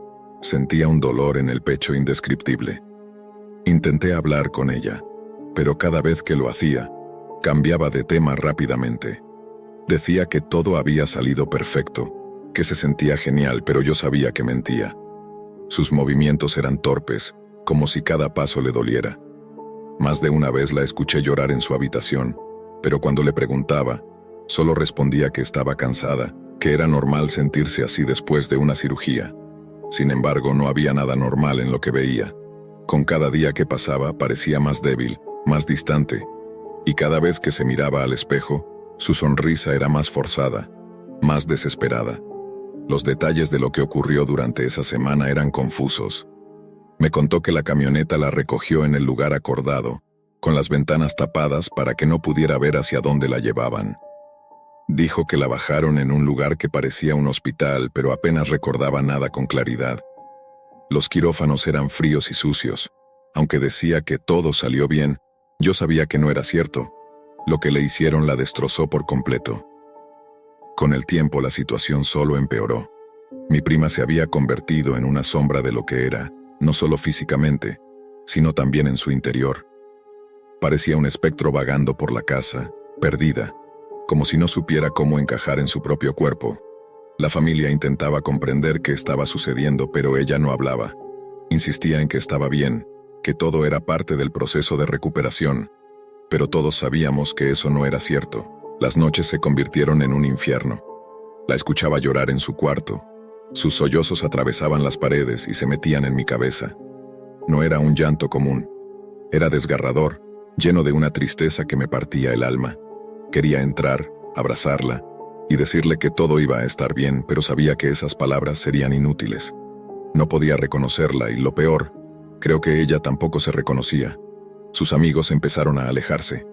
sentía un dolor en el pecho indescriptible. Intenté hablar con ella, pero cada vez que lo hacía, cambiaba de tema rápidamente. Decía que todo había salido perfecto, que se sentía genial, pero yo sabía que mentía. Sus movimientos eran torpes, como si cada paso le doliera. Más de una vez la escuché llorar en su habitación, pero cuando le preguntaba, solo respondía que estaba cansada, que era normal sentirse así después de una cirugía. Sin embargo, no había nada normal en lo que veía. Con cada día que pasaba parecía más débil, más distante, y cada vez que se miraba al espejo, su sonrisa era más forzada, más desesperada. Los detalles de lo que ocurrió durante esa semana eran confusos. Me contó que la camioneta la recogió en el lugar acordado, con las ventanas tapadas para que no pudiera ver hacia dónde la llevaban. Dijo que la bajaron en un lugar que parecía un hospital, pero apenas recordaba nada con claridad. Los quirófanos eran fríos y sucios. Aunque decía que todo salió bien, yo sabía que no era cierto. Lo que le hicieron la destrozó por completo. Con el tiempo la situación solo empeoró. Mi prima se había convertido en una sombra de lo que era, no solo físicamente, sino también en su interior. Parecía un espectro vagando por la casa, perdida, como si no supiera cómo encajar en su propio cuerpo. La familia intentaba comprender qué estaba sucediendo, pero ella no hablaba. Insistía en que estaba bien, que todo era parte del proceso de recuperación. Pero todos sabíamos que eso no era cierto. Las noches se convirtieron en un infierno. La escuchaba llorar en su cuarto. Sus sollozos atravesaban las paredes y se metían en mi cabeza. No era un llanto común. Era desgarrador, lleno de una tristeza que me partía el alma. Quería entrar, abrazarla y decirle que todo iba a estar bien, pero sabía que esas palabras serían inútiles. No podía reconocerla y lo peor, creo que ella tampoco se reconocía. Sus amigos empezaron a alejarse.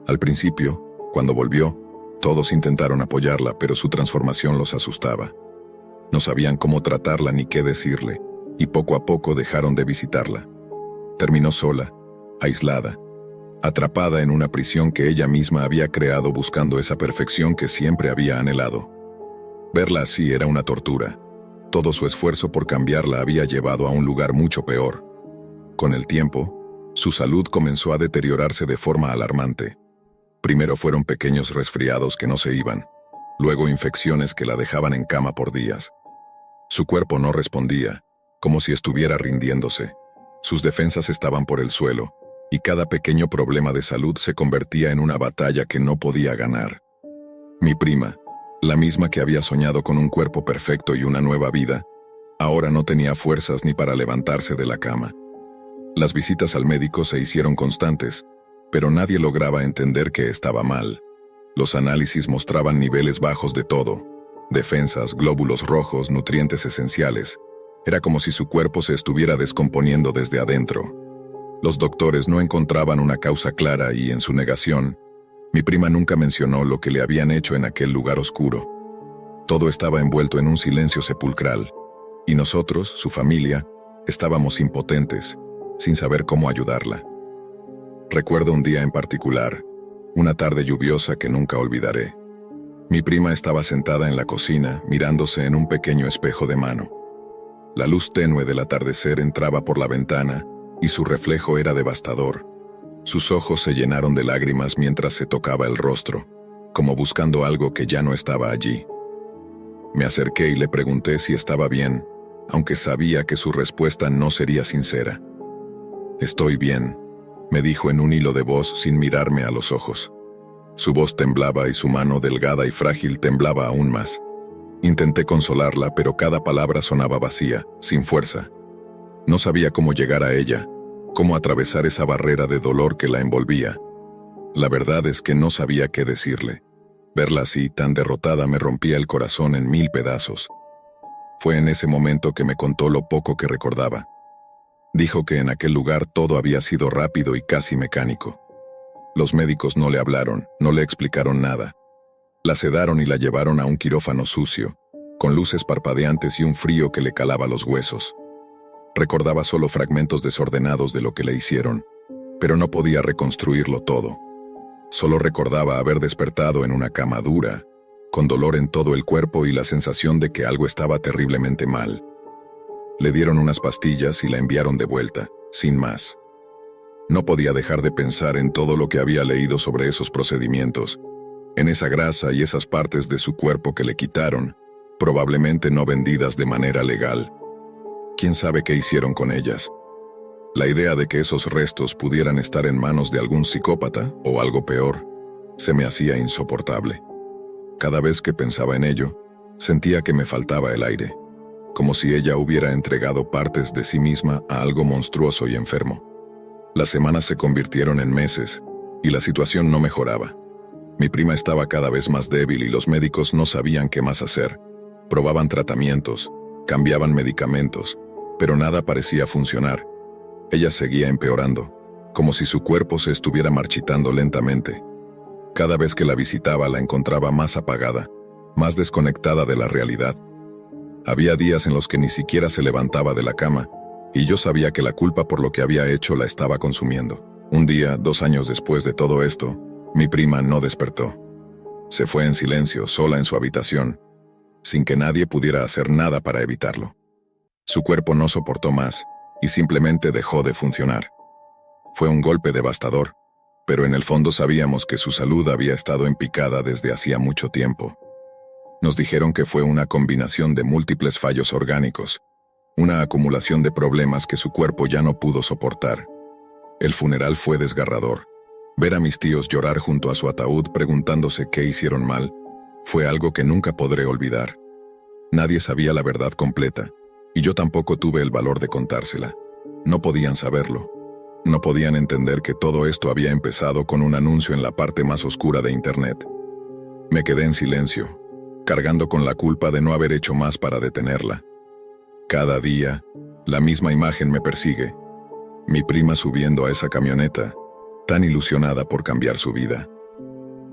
Al principio, cuando volvió, todos intentaron apoyarla, pero su transformación los asustaba. No sabían cómo tratarla ni qué decirle, y poco a poco dejaron de visitarla. Terminó sola, aislada, atrapada en una prisión que ella misma había creado buscando esa perfección que siempre había anhelado. Verla así era una tortura. Todo su esfuerzo por cambiarla había llevado a un lugar mucho peor. Con el tiempo, su salud comenzó a deteriorarse de forma alarmante. Primero fueron pequeños resfriados que no se iban, luego infecciones que la dejaban en cama por días. Su cuerpo no respondía, como si estuviera rindiéndose. Sus defensas estaban por el suelo, y cada pequeño problema de salud se convertía en una batalla que no podía ganar. Mi prima, La misma que había soñado con un cuerpo perfecto y una nueva vida, ahora no tenía fuerzas ni para levantarse de la cama. Las visitas al médico se hicieron constantes, pero nadie lograba entender que estaba mal. Los análisis mostraban niveles bajos de todo: defensas, glóbulos rojos, nutrientes esenciales. Era como si su cuerpo se estuviera descomponiendo desde adentro. Los doctores no encontraban una causa clara y, en su negación, mi prima nunca mencionó lo que le habían hecho en aquel lugar oscuro. Todo estaba envuelto en un silencio sepulcral, y nosotros, su familia, estábamos impotentes, sin saber cómo ayudarla. Recuerdo un día en particular, una tarde lluviosa que nunca olvidaré. Mi prima estaba sentada en la cocina, mirándose en un pequeño espejo de mano. La luz tenue del atardecer entraba por la ventana, y su reflejo era devastador. Sus ojos se llenaron de lágrimas mientras se tocaba el rostro, como buscando algo que ya no estaba allí. Me acerqué y le pregunté si estaba bien, aunque sabía que su respuesta no sería sincera. «Estoy bien», me dijo en un hilo de voz sin mirarme a los ojos. Su voz temblaba y su mano delgada y frágil temblaba aún más. Intenté consolarla, pero cada palabra sonaba vacía, sin fuerza. No sabía cómo llegar a ella, cómo atravesar esa barrera de dolor que la envolvía. La verdad es que no sabía qué decirle. Verla así, tan derrotada, me rompía el corazón en 1000 pedazos. Fue en ese momento que me contó lo poco que recordaba. Dijo que en aquel lugar todo había sido rápido y casi mecánico. Los médicos no le hablaron, no le explicaron nada. La sedaron y la llevaron a un quirófano sucio, con luces parpadeantes y un frío que le calaba los huesos. Recordaba solo fragmentos desordenados de lo que le hicieron, pero no podía reconstruirlo todo. Solo recordaba haber despertado en una cama dura, con dolor en todo el cuerpo y la sensación de que algo estaba terriblemente mal. Le dieron unas pastillas y la enviaron de vuelta, sin más. No podía dejar de pensar en todo lo que había leído sobre esos procedimientos, en esa grasa y esas partes de su cuerpo que le quitaron, probablemente no vendidas de manera legal. ¿Quién sabe qué hicieron con ellas? La idea de que esos restos pudieran estar en manos de algún psicópata, o algo peor, se me hacía insoportable. Cada vez que pensaba en ello, sentía que me faltaba el aire, como si ella hubiera entregado partes de sí misma a algo monstruoso y enfermo. Las semanas se convirtieron en meses, y la situación no mejoraba. Mi prima estaba cada vez más débil y los médicos no sabían qué más hacer. Probaban tratamientos, cambiaban medicamentos, pero nada parecía funcionar. Ella seguía empeorando, como si su cuerpo se estuviera marchitando lentamente. Cada vez que la visitaba la encontraba más apagada, más desconectada de la realidad. Había días en los que ni siquiera se levantaba de la cama, y yo sabía que la culpa por lo que había hecho la estaba consumiendo. Un día, 2 años después de todo esto, mi prima no despertó. Se fue en silencio, sola en su habitación, sin que nadie pudiera hacer nada para evitarlo. Su cuerpo no soportó más, y simplemente dejó de funcionar. Fue un golpe devastador, pero en el fondo sabíamos que su salud había estado en picada desde hacía mucho tiempo. Nos dijeron que fue una combinación de múltiples fallos orgánicos, una acumulación de problemas que su cuerpo ya no pudo soportar. El funeral fue desgarrador. Ver a mis tíos llorar junto a su ataúd preguntándose qué hicieron mal, fue algo que nunca podré olvidar. Nadie sabía la verdad completa, y yo tampoco tuve el valor de contársela. No podían saberlo. No podían entender que todo esto había empezado con un anuncio en la parte más oscura de Internet. Me quedé en silencio, cargando con la culpa de no haber hecho más para detenerla. Cada día, la misma imagen me persigue. Mi prima subiendo a esa camioneta, tan ilusionada por cambiar su vida.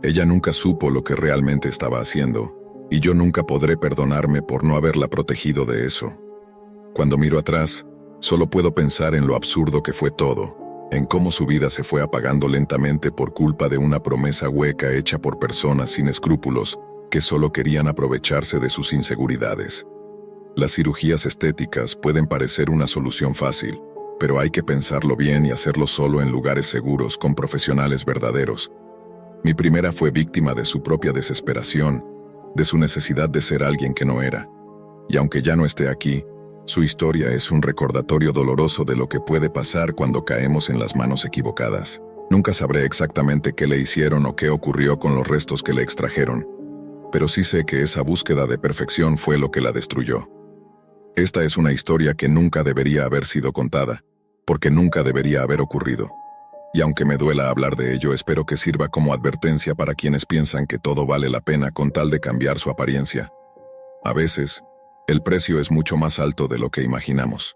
Ella nunca supo lo que realmente estaba haciendo, y yo nunca podré perdonarme por no haberla protegido de eso. Cuando miro atrás, solo puedo pensar en lo absurdo que fue todo, en cómo su vida se fue apagando lentamente por culpa de una promesa hueca hecha por personas sin escrúpulos que solo querían aprovecharse de sus inseguridades. Las cirugías estéticas pueden parecer una solución fácil, pero hay que pensarlo bien y hacerlo solo en lugares seguros con profesionales verdaderos. Mi primera fue víctima de su propia desesperación, de su necesidad de ser alguien que no era. Y aunque ya no esté aquí, su historia es un recordatorio doloroso de lo que puede pasar cuando caemos en las manos equivocadas. Nunca sabré exactamente qué le hicieron o qué ocurrió con los restos que le extrajeron. pero sí sé que esa búsqueda de perfección fue lo que la destruyó. Esta es una historia que nunca debería haber sido contada, porque nunca debería haber ocurrido. Y aunque me duela hablar de ello, espero que sirva como advertencia para quienes piensan que todo vale la pena con tal de cambiar su apariencia. A veces, el precio es mucho más alto de lo que imaginamos.